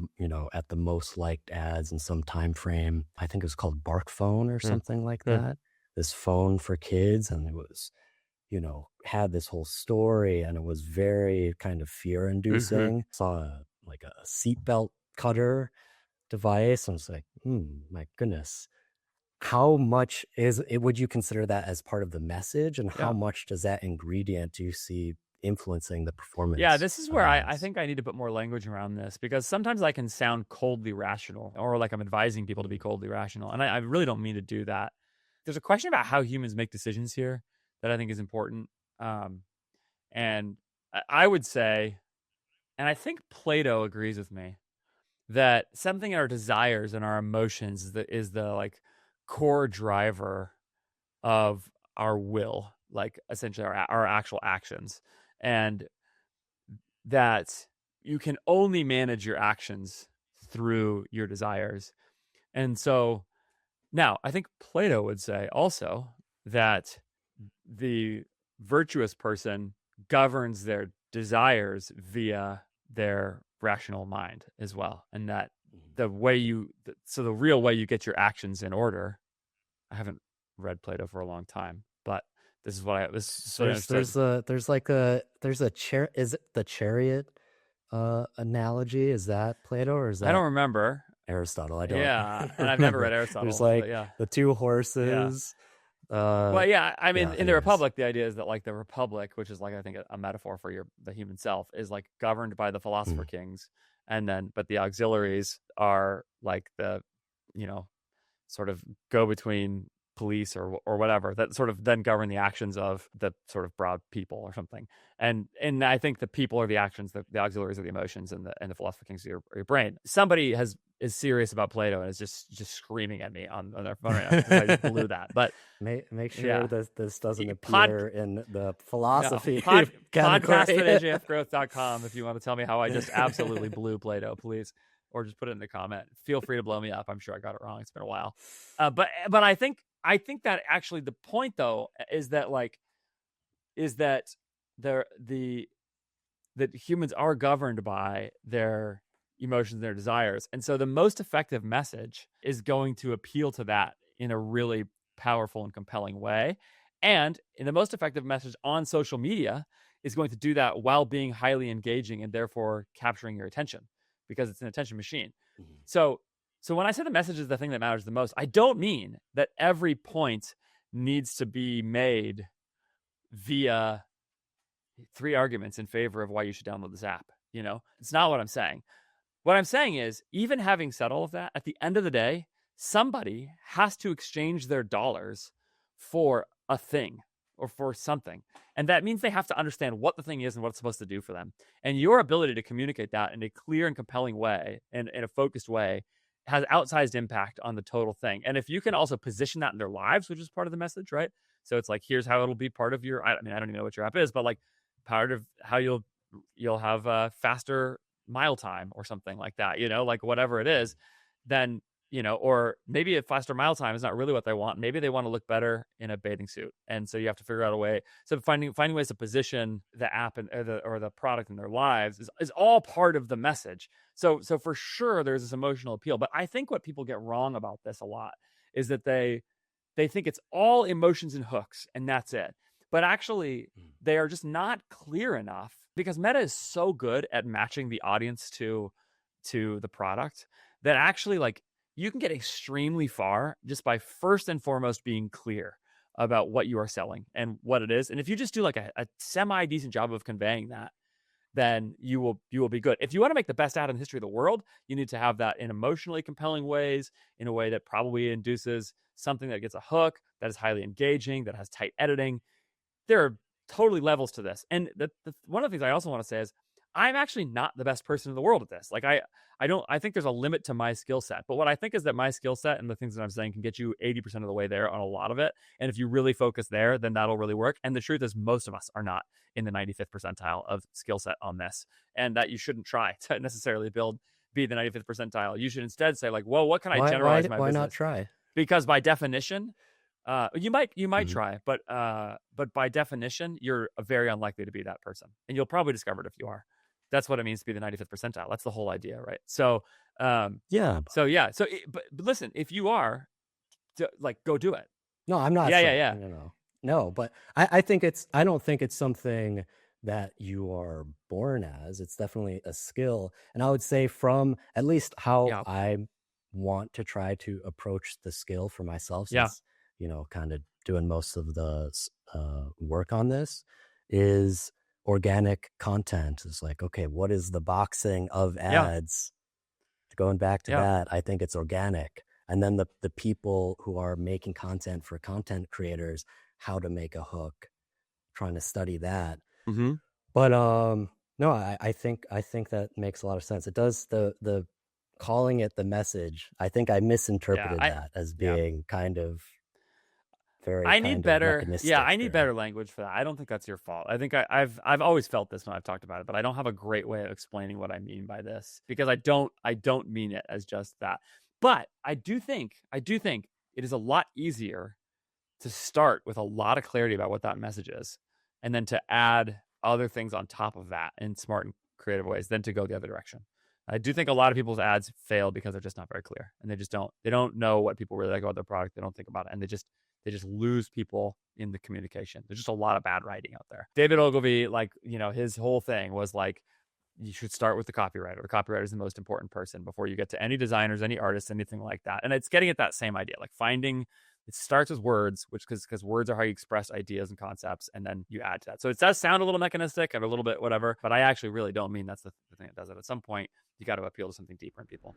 at the most liked ads in some time frame, I think it was called Bark Phone or something like that. This phone for kids, and it was, had this whole story, and it was very kind of fear-inducing. Saw a seatbelt cutter device, and I was like, my goodness. How much would you consider that as part of the message, and how much does that ingredient do you see influencing the performance? Yeah, this is where I think I need to put more language around this, because sometimes I can sound coldly rational, or like I'm advising people to be coldly rational, and I really don't mean to do that. There's a question about how humans make decisions here that I think is important. And I would say, and I think Plato agrees with me, that something in our desires and our emotions is the like core driver of our will, like essentially our actual actions, and that you can only manage your actions through your desires. And so now I think Plato would say also that the virtuous person governs their desires via their rational mind as well, and that the real way you get your actions in order. I haven't read Plato for a long time, but this is what I. There's a chair. Is it the chariot analogy? Is that Plato or is I don't that remember. Aristotle? I don't And I've never remember. read Aristotle. There's But like yeah. the two Yeah. horses. Well, yeah. I mean, Yeah. in the Anyways. Republic, the idea is that like the Republic, which is like I think a metaphor for the human self, is like governed by the philosopher Mm. kings, but the auxiliaries are like the, sort of go between police or whatever that sort of then govern the actions of the sort of broad people or something. And I think the people are the actions, the auxiliaries are the emotions, and the philosopher kings are your brain. Somebody is serious about Plato and is just screaming at me on their phone right now because I just blew that. But Make sure yeah, that this doesn't pod appear in the no philosophy podcast category. at ajfgrowth.com if you want to tell me how I just absolutely blew Plato, please. Or just put it in the comment. Feel free to blow me up. I'm sure I got it wrong. It's been a while. But I think that actually the point though is that the that humans are governed by their emotions, their desires. And so the most effective message is going to appeal to that in a really powerful and compelling way. And in the most effective message on social media is going to do that while being highly engaging and therefore capturing your attention because it's an attention machine. Mhm. So when I say the message is the thing that matters the most, I don't mean that every point needs to be made via 3 arguments in favor of why you should download this app. It's not what I'm saying. What I'm saying is, even having said all of that, at the end of the day, somebody has to exchange their dollars for a thing or for something. And that means they have to understand what the thing is and what it's supposed to do for them. And your ability to communicate that in a clear and compelling way and in a focused way has outsized impact on the total thing. And if you can also position that in their lives, which is part of the message, right? So it's like, here's how it'll be part of I don't even know what your app is, but like part of how you'll have a faster mile time or something like that, like whatever it is, then, or maybe a faster mile time is not really what they want. Maybe they want to look better in a bathing suit. And so you have to figure out a way. So finding ways to position the app or the product in their lives is all part of the message. So for sure there's this emotional appeal. But I think what people get wrong about this a lot is that they think it's all emotions and hooks and that's it. But actually, they are just not clear enough because Meta is so good at matching the audience to the product that actually, like, you can get extremely far just by first and foremost being clear about what you are selling and what it is. And if you just do like a semi decent job of conveying that, then you will be good. If you want to make the best ad in the history of the world, you need to have that in emotionally compelling ways, in a way that probably induces something that gets a hook, that is highly engaging, that has tight editing. There are totally levels to this. And one of the things I also want to say is I'm actually not the best person in the world at this. Like I think there's a limit to my skill set. But what I think is that my skill set and the things that I'm saying can get you 80% of the way there on a lot of it. And if you really focus there, then that'll really work. And the truth is most of us are not in the 95th percentile of skill set on this. And that you shouldn't try to necessarily be the 95th percentile. You should instead say like, whoa, what can I generalize my why business? not try? Because by definition, you might try, but by definition, you're very unlikely to be that person, and you'll probably discover it if you are. That's what it means to be the 95th percentile. That's the whole idea, right? So, Yeah. But listen, if you are, like, go do it. No, I'm not. Yeah. No, but I don't think it's something that you are born as. It's definitely a skill, and I would say from at least how I want to try to approach the skill for myself, since kind of doing most of the work on this, is organic content. Is like, okay, what is the boxing of ads? Going back to that, I think it's organic. And then the people who are making content for content creators, how to make a hook, trying to study that. Mm-hmm. But no, I think that makes a lot of sense. It does. The calling it the message, I think I misinterpreted that as being kind of very. I need better. I need there. better language for that. I don't think that's your fault. I think I've always felt this when I've talked about it, but I don't have a great way of explaining what I mean by this because I don't mean it as just that. But I do think it is a lot easier to start with a lot of clarity about what that message is, and then to add other things on top of that in smart and creative ways, than to go the other direction. I do think a lot of people's ads fail because they're just not very clear, and they don't know what people really like about their product. They don't think about it, and they just lose people in the communication. There's just a lot of bad writing out there. David Ogilvy, like, his whole thing was like, you should start with the copywriter. The copywriter is the most important person before you get to any designers, any artists, anything like that. And it's getting at that same idea, like finding, it starts with words, which because words are how you express ideas and concepts, and then you add to that. So it does sound a little mechanistic and a little bit whatever, but I actually really don't mean that's the thing that does it. At some point, you got to appeal to something deeper in people.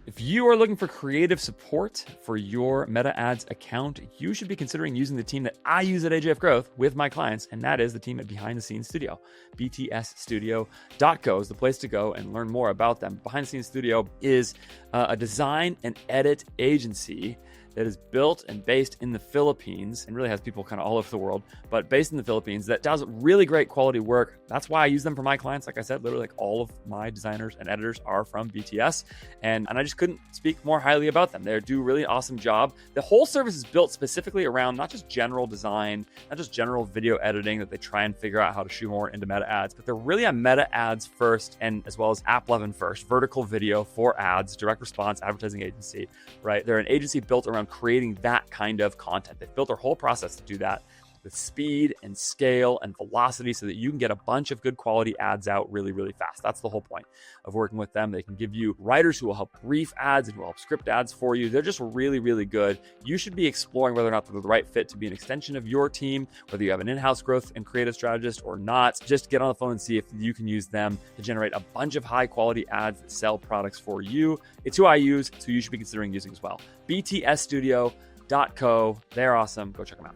If you are looking for creative support for your Meta Ads account, you should be considering using the team that I use at AJF Growth with my clients, and that is the team at Behind the Scenes Studio. btsstudio.co is the place to go and learn more about them. Behind the Scenes Studio is a design and edit agency that is built and based in the Philippines and really has people kind of all over the world, but based in the Philippines, that does really great quality work. That's why I use them for my clients. Like I said, literally like all of my designers and editors are from BTS, and I just couldn't speak more highly about them. They do a really awesome job. The whole service is built specifically around not just general design, not just general video editing that they try and figure out how to shoehorn into Meta Ads, but they're really a Meta Ads first, and as well as App Level first, vertical video for ads, direct response advertising agency, right? They're an agency built around creating that kind of content. They've built their whole process to do that with speed and scale and velocity so that you can get a bunch of good quality ads out really, really fast. That's the whole point of working with them. They can give you writers who will help brief ads and who will help script ads for you. They're just really, really good. You should be exploring whether or not they're the right fit to be an extension of your team, whether you have an in-house growth and creative strategist or not. Just get on the phone and see if you can use them to generate a bunch of high quality ads that sell products for you. It's who I use, so you should be considering using as well. btsstudio.co. They're awesome. Go check them out.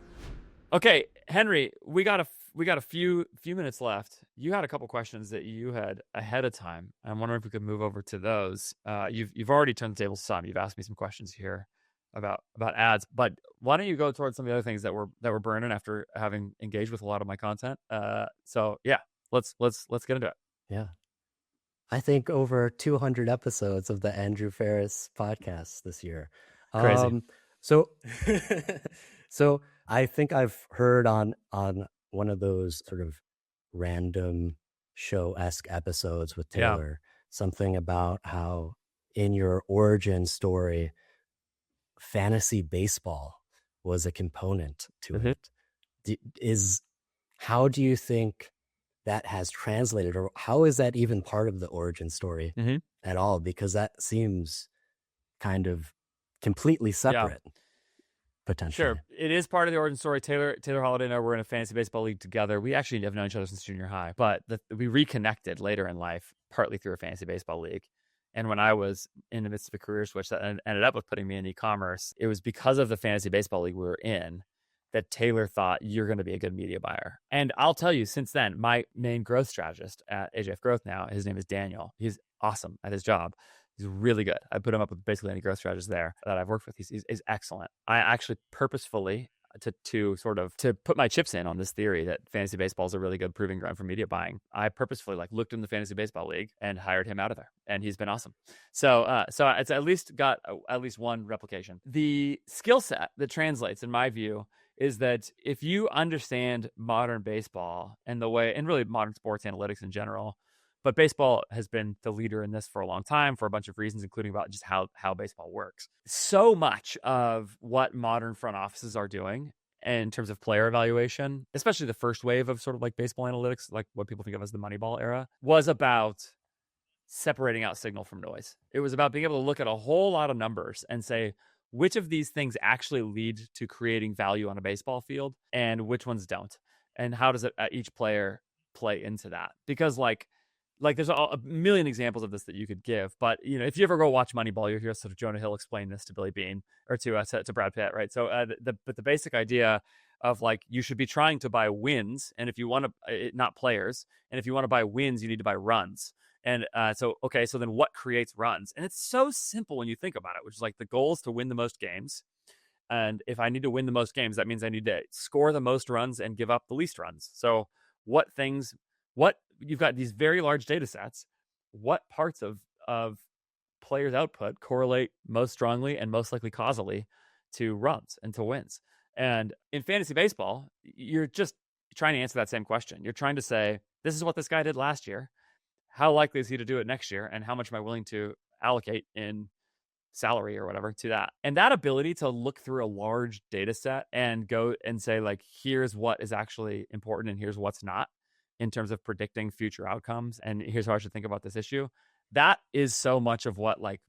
Okay, Henry, we got a few minutes left. You had a couple questions that you had ahead of time. I'm wondering if we could move over to those. You've already turned the table some. You've asked me some questions here about ads, but why don't you go towards some of the other things that were burning after having engaged with a lot of my content? So yeah, let's get into it. Yeah. I think over 200 episodes of the Andrew Ferris podcast this year. Crazy. So I think I've heard on one of those sort of random show-esque episodes with Taylor, something about how in your origin story, fantasy baseball was a component to it. How do you think that has translated, or how is that even part of the origin story at all? Because that seems kind of completely separate. Potentially. Sure. It is part of the origin story. Taylor Holiday and I were in a fantasy baseball league together. We actually have known each other since junior high, but we reconnected later in life, partly through a fantasy baseball league. And when I was in the midst of a career switch that ended up with putting me in e-commerce, it was because of the fantasy baseball league we were in that Taylor thought, you're going to be a good media buyer. And I'll tell you, since then, my main growth strategist at AJF Growth now, his name is Daniel. He's awesome at his job. He's really good. I put him up with basically any growth strategist there that I've worked with. He's excellent. I actually purposefully to put my chips in on this theory that fantasy baseball is a really good proving ground for media buying. I purposefully looked in the fantasy baseball league and hired him out of there, and he's been awesome. So it's at least got at least one replication. The skill set that translates, in my view, is that if you understand modern baseball and really modern sports analytics in general, but baseball has been the leader in this for a long time for a bunch of reasons, including about just how baseball works. So much of what modern front offices are doing in terms of player evaluation, especially the first wave of sort of like baseball analytics, like what people think of as the Moneyball era, was about separating out signal from noise. It was about being able to look at a whole lot of numbers and say, which of these things actually lead to creating value on a baseball field and which ones don't? And how does each player play into that? Because like there's a million examples of this that you could give, but if you ever go watch Moneyball, you'll hear sort of Jonah Hill explain this to Billy Beane or to Brad Pitt, right? So the basic idea of you should be trying to buy wins, and if you want to, not players, and if you want to buy wins, you need to buy runs. And so then what creates runs? And it's so simple when you think about it, which is the goal is to win the most games. And if I need to win the most games, that means I need to score the most runs and give up the least runs. So you've got these very large data sets. What parts of players' output correlate most strongly and most likely causally to runs and to wins? And in fantasy baseball, you're just trying to answer that same question. You're trying to say, this is what this guy did last year. How likely is he to do it next year? And how much am I willing to allocate in salary or whatever to that? And that ability to look through a large data set and go and say, here's what is actually important and here's what's not in terms of predicting future outcomes. And here's how I should think about this issue. That is so much of what like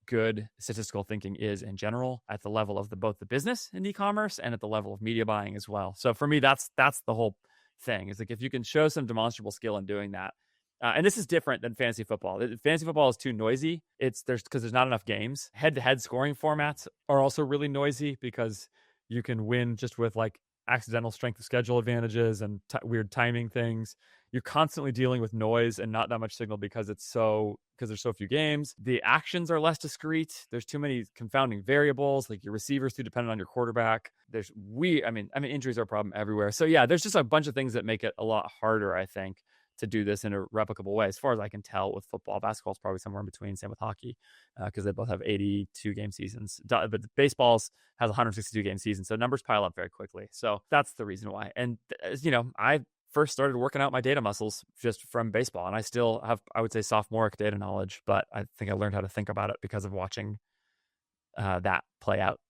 good statistical thinking is in general at the level of both the business and e-commerce and at the level of media buying as well. So for me, that's the whole thing. It's like if you can show some demonstrable skill in doing that, and this is different than fantasy football. Fantasy football is too noisy. Because there's not enough games. Head-to-head scoring formats are also really noisy because you can win just with like accidental strength of schedule advantages and weird timing things. You're constantly dealing with noise and not that much signal because there's so few games. The actions are less discrete. There's too many confounding variables. Like your receivers too dependent on your quarterback. Injuries are a problem everywhere. So yeah, there's just a bunch of things that make it a lot harder, I think, to do this in a replicable way. As far as I can tell with football, basketball is probably somewhere in between. Same with hockey, because they both have 82 game seasons. But baseball's has 162 game season, so numbers pile up very quickly. So that's the reason why. And I first started working out my data muscles just from baseball, and I still have, I would say, sophomoric data knowledge, but I think I learned how to think about it because of watching that play out.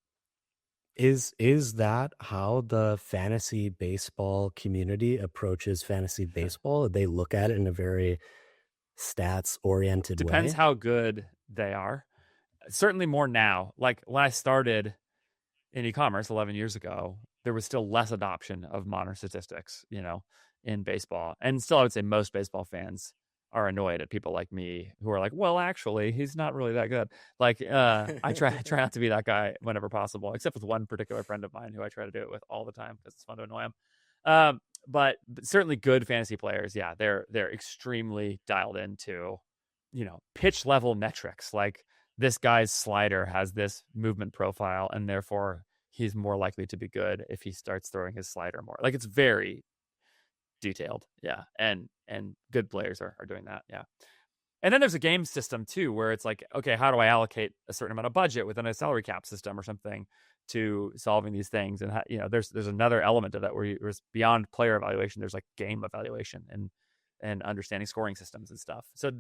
Is that how the fantasy baseball community approaches fantasy baseball? They look at it in a very stats-oriented way? Depends how good they are. Certainly more now. Like when I started in e-commerce 11 years ago, there was still less adoption of modern statistics, in baseball. And still, I would say most baseball fans are annoyed at people like me who are like, well, actually, he's not really that good. Like, I try not to be that guy whenever possible, except with one particular friend of mine who I try to do it with all the time because it's fun to annoy him. But certainly good fantasy players, yeah, they're extremely dialed into, pitch level metrics. Like this guy's slider has this movement profile, and therefore he's more likely to be good if he starts throwing his slider more. Like it's very detailed, yeah, and good players are doing that, yeah. And then there's a game system too, where it's like, okay, how do I allocate a certain amount of budget within a salary cap system or something to solving these things? And there's another element of that where it's beyond player evaluation. There's like game evaluation and understanding scoring systems and stuff. So,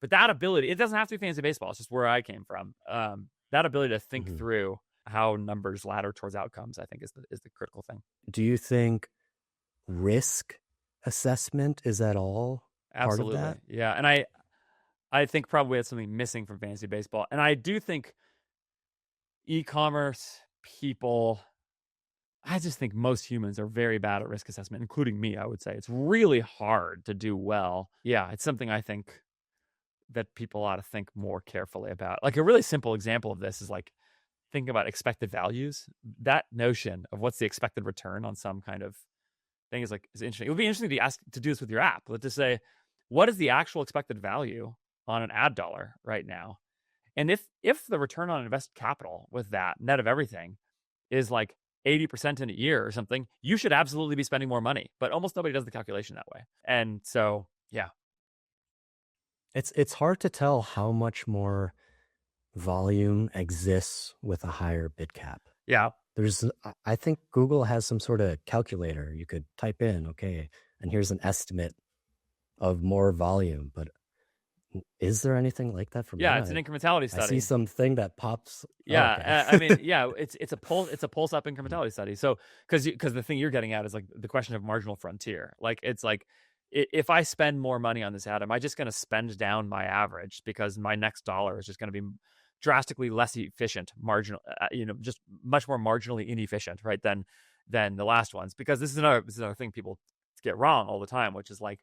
but that ability, it doesn't have to be fantasy baseball. It's just where I came from. That ability to think through how numbers ladder towards outcomes, I think, is the critical thing. Do you think risk assessment is at all Absolutely part of that? Yeah, and I think probably that's something missing from fantasy baseball. And I do think e-commerce people, I just think most humans are very bad at risk assessment, including me, I would say. It's really hard to do well. Yeah, it's something I think that people ought to think more carefully about. Like a really simple example of this is like thinking about expected values. That notion of what's the expected return on some kind of thing is interesting. It would be interesting to do this with your app. Let's just say, what is the actual expected value on an ad dollar right now? And if the return on invested capital with that net of everything is like 80% in a year or something, you should absolutely be spending more money. But almost nobody does the calculation that way. And so, yeah. It's hard to tell how much more volume exists with a higher bid cap. Yeah. I think Google has some sort of calculator you could type in, okay, and here's an estimate of more volume. But is there anything like that for me? Yeah, it's an incrementality study. I see something that pops. Yeah, okay. It's a pulse up incrementality study. So because the thing you're getting at is like the question of marginal frontier. Like it's like, if I spend more money on this ad, am I just going to spend down my average because my next dollar is just going to be drastically less efficient, marginal, just much more marginally inefficient, right, than the last ones? Because this is another thing people get wrong all the time, which is like,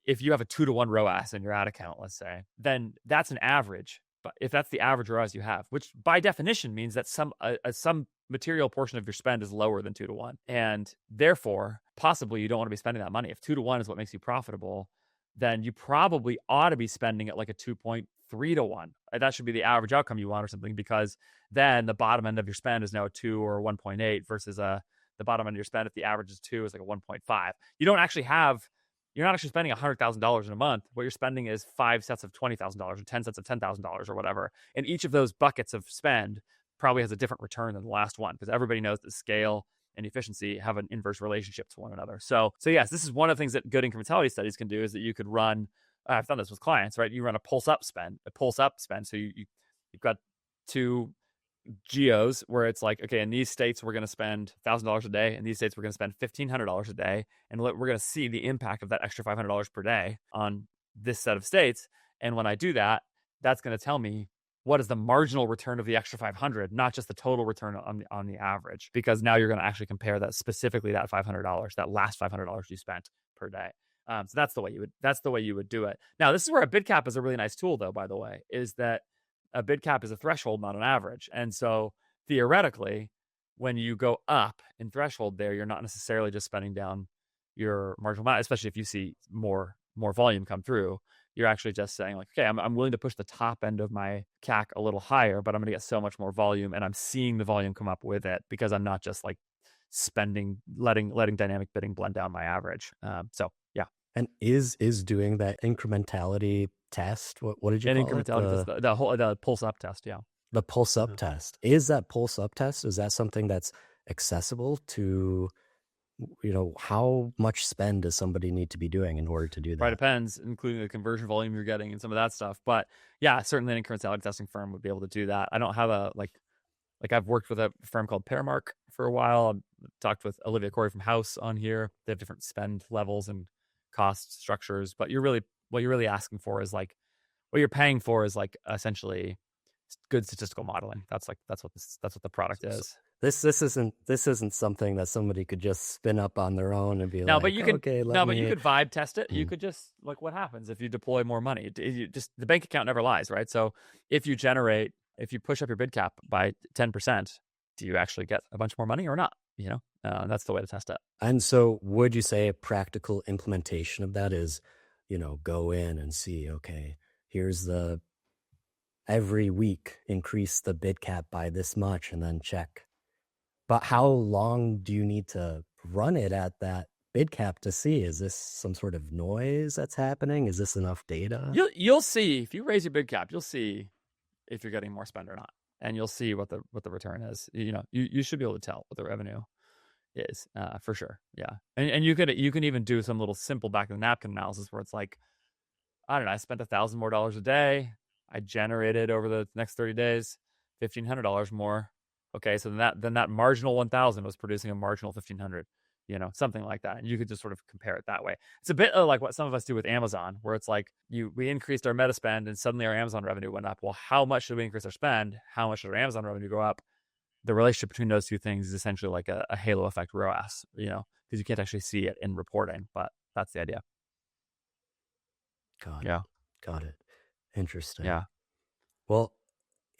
if you have a 2-to-1 ROAS in your ad account, let's say, then that's an average. But if that's the average ROAS you have, which by definition means that some material portion of your spend is lower than 2-to-1, and therefore possibly you don't want to be spending that money. If 2-to-1 is what makes you profitable, then you probably ought to be spending at like a 2.3-to-1. That should be the average outcome you want or something, because then the bottom end of your spend is now a 2 or 1.8 versus the bottom end of your spend, if the average is 2, is like a 1.5. You're not actually spending $100,000 in a month. What you're spending is 5 sets of $20,000 or 10 sets of $10,000 or whatever. And each of those buckets of spend probably has a different return than the last one, because everybody knows that scale and efficiency have an inverse relationship to one another. So yes, this is one of the things that good incrementality studies can do, is that you could run, I've done this with clients, right? You run a pulse up spend. So you've got two geos where it's like, okay, in these states we're going to spend $1,000 a day, in these states we're going to spend $1,500 a day, and we're going to see the impact of that extra $500 per day on this set of states. And when I do that, that's going to tell me what is the marginal return of the extra 500, not just the total return on the average, because now you're going to actually compare that specifically, that $500, that last $500 you spent per day. So that's the way you would do it. Now, this is where a bid cap is a really nice tool, though, by the way, is that a bid cap is a threshold, not an average. And so theoretically, when you go up in threshold there, you're not necessarily just spending down your marginal amount, especially if you see more volume come through. You're actually just saying like, okay, I'm willing to push the top end of my CAC a little higher, but I'm going to get so much more volume, and I'm seeing the volume come up with it because I'm not just like letting dynamic bidding blend down my average. So yeah. And is doing that incrementality test, what did you call it? Incrementality test, the pulse up test, yeah. The pulse up test. Is that pulse up test, is that something that's accessible to, how much spend does somebody need to be doing in order to do that? Right, depends, including the conversion volume you're getting and some of that stuff. But yeah, certainly an incrementality testing firm would be able to do that. I don't have a like I've worked with a firm called Paramark for a while. I've talked with Olivia Corey from House on here. They have different spend levels and cost structures, but what you're really asking for is like, what you're paying for is like essentially good statistical modeling. That's what the product is. This isn't something that somebody could just spin up on their own and be no, like, but you could, okay, but you could vibe test it. You could just like, what happens if you deploy more money? The bank account never lies, right? So if you push up your bid cap by 10%, do you actually get a bunch more money or not? That's the way to test it. And so would you say a practical implementation of that is, go in and see, okay, here's every week increase the bid cap by this much and then check. But how long do you need to run it at that bid cap to see? Is this some sort of noise that's happening? Is this enough data? You'll see if you raise your bid cap, you'll see if you're getting more spend or not, and you'll see what the return is. You should be able to tell what the revenue is for sure. Yeah, and you can even do some little simple back of the napkin analysis where it's like, I don't know, I spent $1,000 more a day. I generated over the next 30 days $1,500 more. Okay, so then that marginal 1,000 was producing a marginal 1,500, something like that. And you could just sort of compare it that way. It's a bit like what some of us do with Amazon, where it's like we increased our meta spend and suddenly our Amazon revenue went up. Well, how much did we increase our spend? How much did our Amazon revenue go up? The relationship between those two things is essentially like a halo effect ROAS, because you can't actually see it in reporting, but that's the idea. Got it. Interesting. Yeah. Well,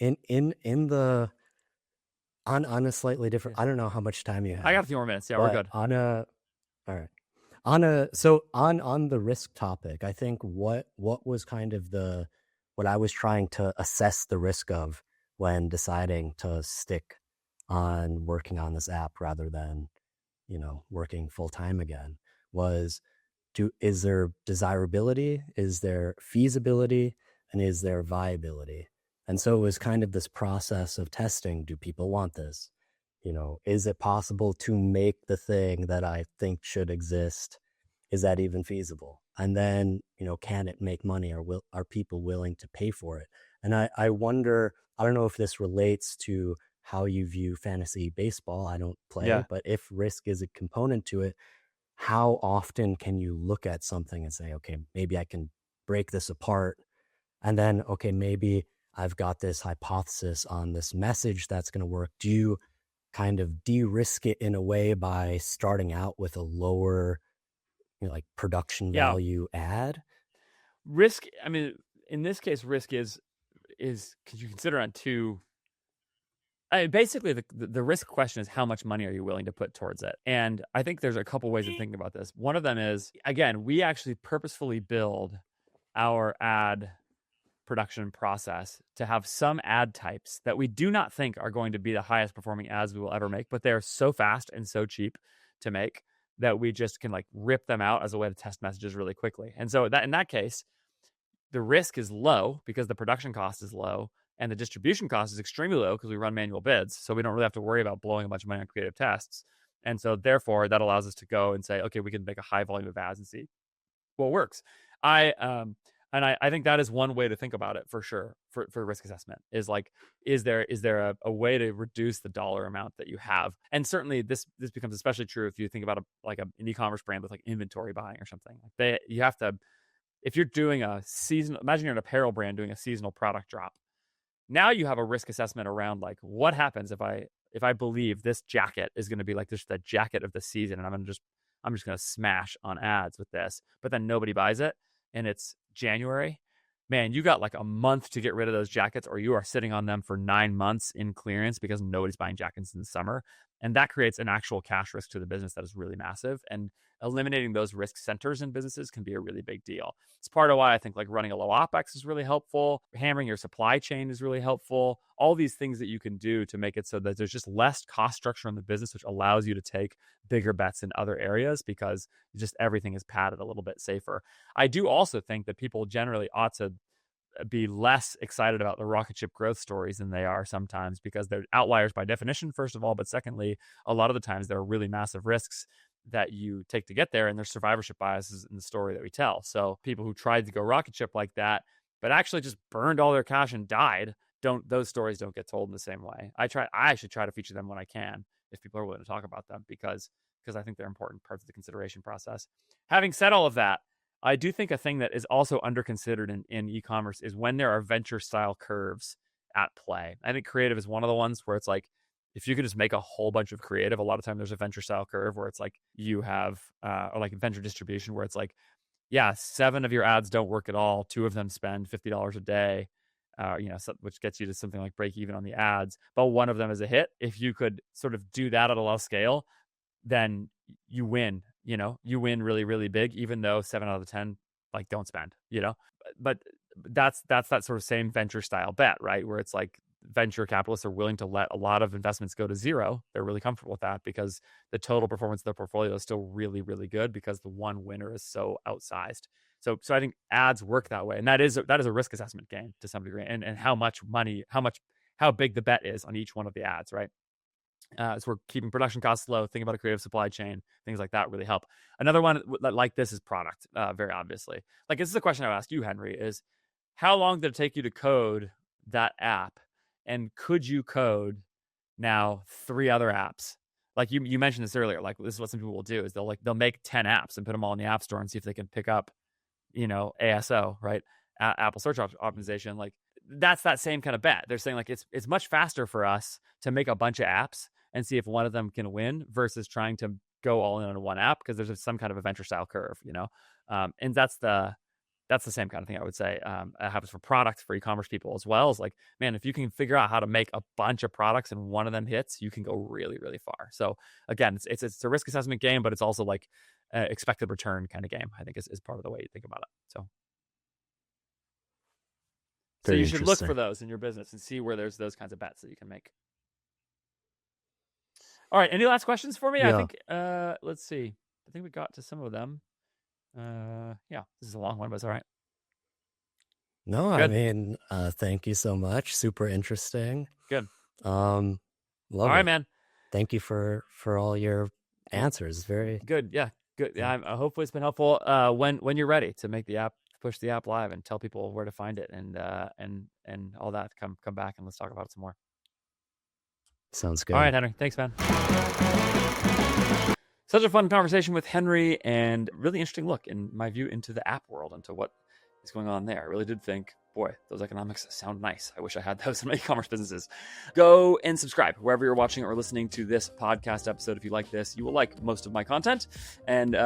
in the on a slightly different, I don't know how much time you have. I got a few more minutes. Yeah, we're good. All right. On the risk topic, I think what was kind of what I was trying to assess the risk of when deciding to stick on working on this app rather than, working full time again was, is there desirability, is there feasibility, and is there viability? And so it was kind of this process of testing. Do people want this? Is it possible to make the thing that I think should exist? Is that even feasible? And then, can it make money, or are people willing to pay for it? And I wonder, I don't know if this relates to how you view fantasy baseball. I don't play, but if risk is a component to it, how often can you look at something and say, okay, maybe I can break this apart, and then, okay, maybe I've got this hypothesis on this message that's going to work. Do you kind of de-risk it in a way by starting out with a lower, like production value ad? Risk, I mean, in this case, risk is because you consider on two. Basically, the risk question is how much money are you willing to put towards it? And I think there's a couple ways of thinking about this. One of them is, again, we actually purposefully build our ad production process to have some ad types that we do not think are going to be the highest performing ads we will ever make, but they're so fast and so cheap to make that we just can like rip them out as a way to test messages really quickly. And so that in that case, the risk is low because the production cost is low and the distribution cost is extremely low because we run manual bids. So we don't really have to worry about blowing a bunch of money on creative tests. And so therefore that allows us to go and say, okay, we can make a high volume of ads and see what works. And I think that is one way to think about it for sure for risk assessment is like, is there a way to reduce the dollar amount that you have? And certainly this becomes especially true if you think about an e-commerce brand with like inventory buying or something. Like you have to, if you're doing a seasonal, imagine you're an apparel brand doing a seasonal product drop. Now you have a risk assessment around like, what happens if I believe this jacket is going to be like just the jacket of the season, and I'm just going to smash on ads with this, but then nobody buys it and it's January. Man, you got like a month to get rid of those jackets, or you are sitting on them for 9 months in clearance because nobody's buying jackets in the summer. And that creates an actual cash risk to the business that is really massive. And eliminating those risk centers in businesses can be a really big deal. It's part of why I think like running a low OpEx is really helpful. Hammering your supply chain is really helpful. All these things that you can do to make it so that there's just less cost structure in the business, which allows you to take bigger bets in other areas because just everything is padded a little bit safer. I do also think that people generally ought to be less excited about the rocket ship growth stories than they are sometimes, because they're outliers by definition, first of all, but secondly, a lot of the times there are really massive risks that you take to get there, and there's survivorship biases in the story that we tell. So people who tried to go rocket ship like that but actually just burned all their cash and died, those stories don't get told in the same way. I should try to feature them when I can, if people are willing to talk about them, because I think they're important parts of the consideration process. Having said all of that, I do think a thing that is also underconsidered in e-commerce is when there are venture style curves at play. I think creative is one of the ones where it's like, if you could just make a whole bunch of creative, a lot of time there's a venture style curve where it's like you have, or like venture distribution where it's like, yeah, 7 of your ads don't work at all. 2 of them spend $50 a day, which gets you to something like break even on the ads, but 1 of them is a hit. If you could sort of do that at a low scale, then you win. You win really, really big, even though 7 out of the 10 like don't spend. But that's that sort of same venture style bet, right? Where it's like venture capitalists are willing to let a lot of investments go to zero. They're really comfortable with that because the total performance of their portfolio is still really, really good because the one winner is so outsized. So I think ads work that way, and that is a risk assessment game to some degree, and how big the bet is on each one of the ads, right? So we're keeping production costs low, thinking about a creative supply chain, things like that really help. Another one like this is product, very obviously. Like, this is a question I would ask you, Henry, is how long did it take you to code that app? And could you code now 3 other apps? Like you mentioned this earlier, like this is what some people will do is they'll make 10 apps and put them all in the app store and see if they can pick up, ASO, right? Apple search optimization. Like that's that same kind of bet. They're saying like, it's much faster for us to make a bunch of apps and see if one of them can win versus trying to go all in on one app, because there's some kind of a venture style curve, and that's the same kind of thing I would say it happens for products, for e-commerce people as well. Is like, man, if you can figure out how to make a bunch of products and one of them hits, you can go really, really far. So again, it's a risk assessment game, but it's also like expected return kind of game, I think is part of the way you think about it. So you should look for those in your business and see where there's those kinds of bets that you can make. All right. Any last questions for me? Yeah. I think, let's see. I think we got to some of them. Yeah, this is a long one, but it's all right. No, good. I mean, thank you so much. Super interesting. Good. Love all right, man. Thank you for all your answers. Very good. Yeah, good. Yeah, hopefully it's been helpful. When you're ready to make the app, push the app live, and tell people where to find it, and all that, come back and let's talk about it some more. Sounds good. All right, Henry. Thanks, man. Such a fun conversation with Henry, and really interesting look, in my view, into the app world, into what is going on there. I really did think, boy, those economics sound nice. I wish I had those in my e-commerce businesses. Go and subscribe wherever you're watching or listening to this podcast episode. If you like this, you will like most of my content, and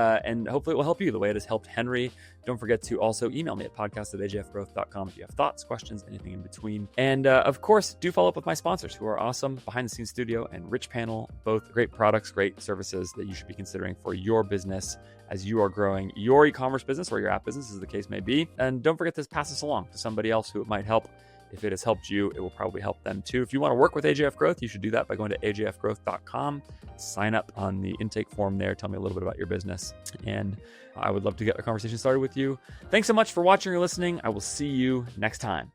hopefully it will help you the way it has helped Henry. Don't forget to also email me at podcast@ajfgrowth.com if you have thoughts, questions, anything in between. And of course, do follow up with my sponsors, who are awesome. Behind the Scenes Studio and RICHPANEL, both great products, great services that you should be considering for your business as you are growing your e-commerce business or your app business, as the case may be. And don't forget to pass this along to somebody else who it might help. If it has helped you, it will probably help them too. If you want to work with AJF Growth, you should do that by going to ajfgrowth.com. Sign up on the intake form there. Tell me a little bit about your business, and I would love to get a conversation started with you. Thanks so much for watching or listening. I will see you next time.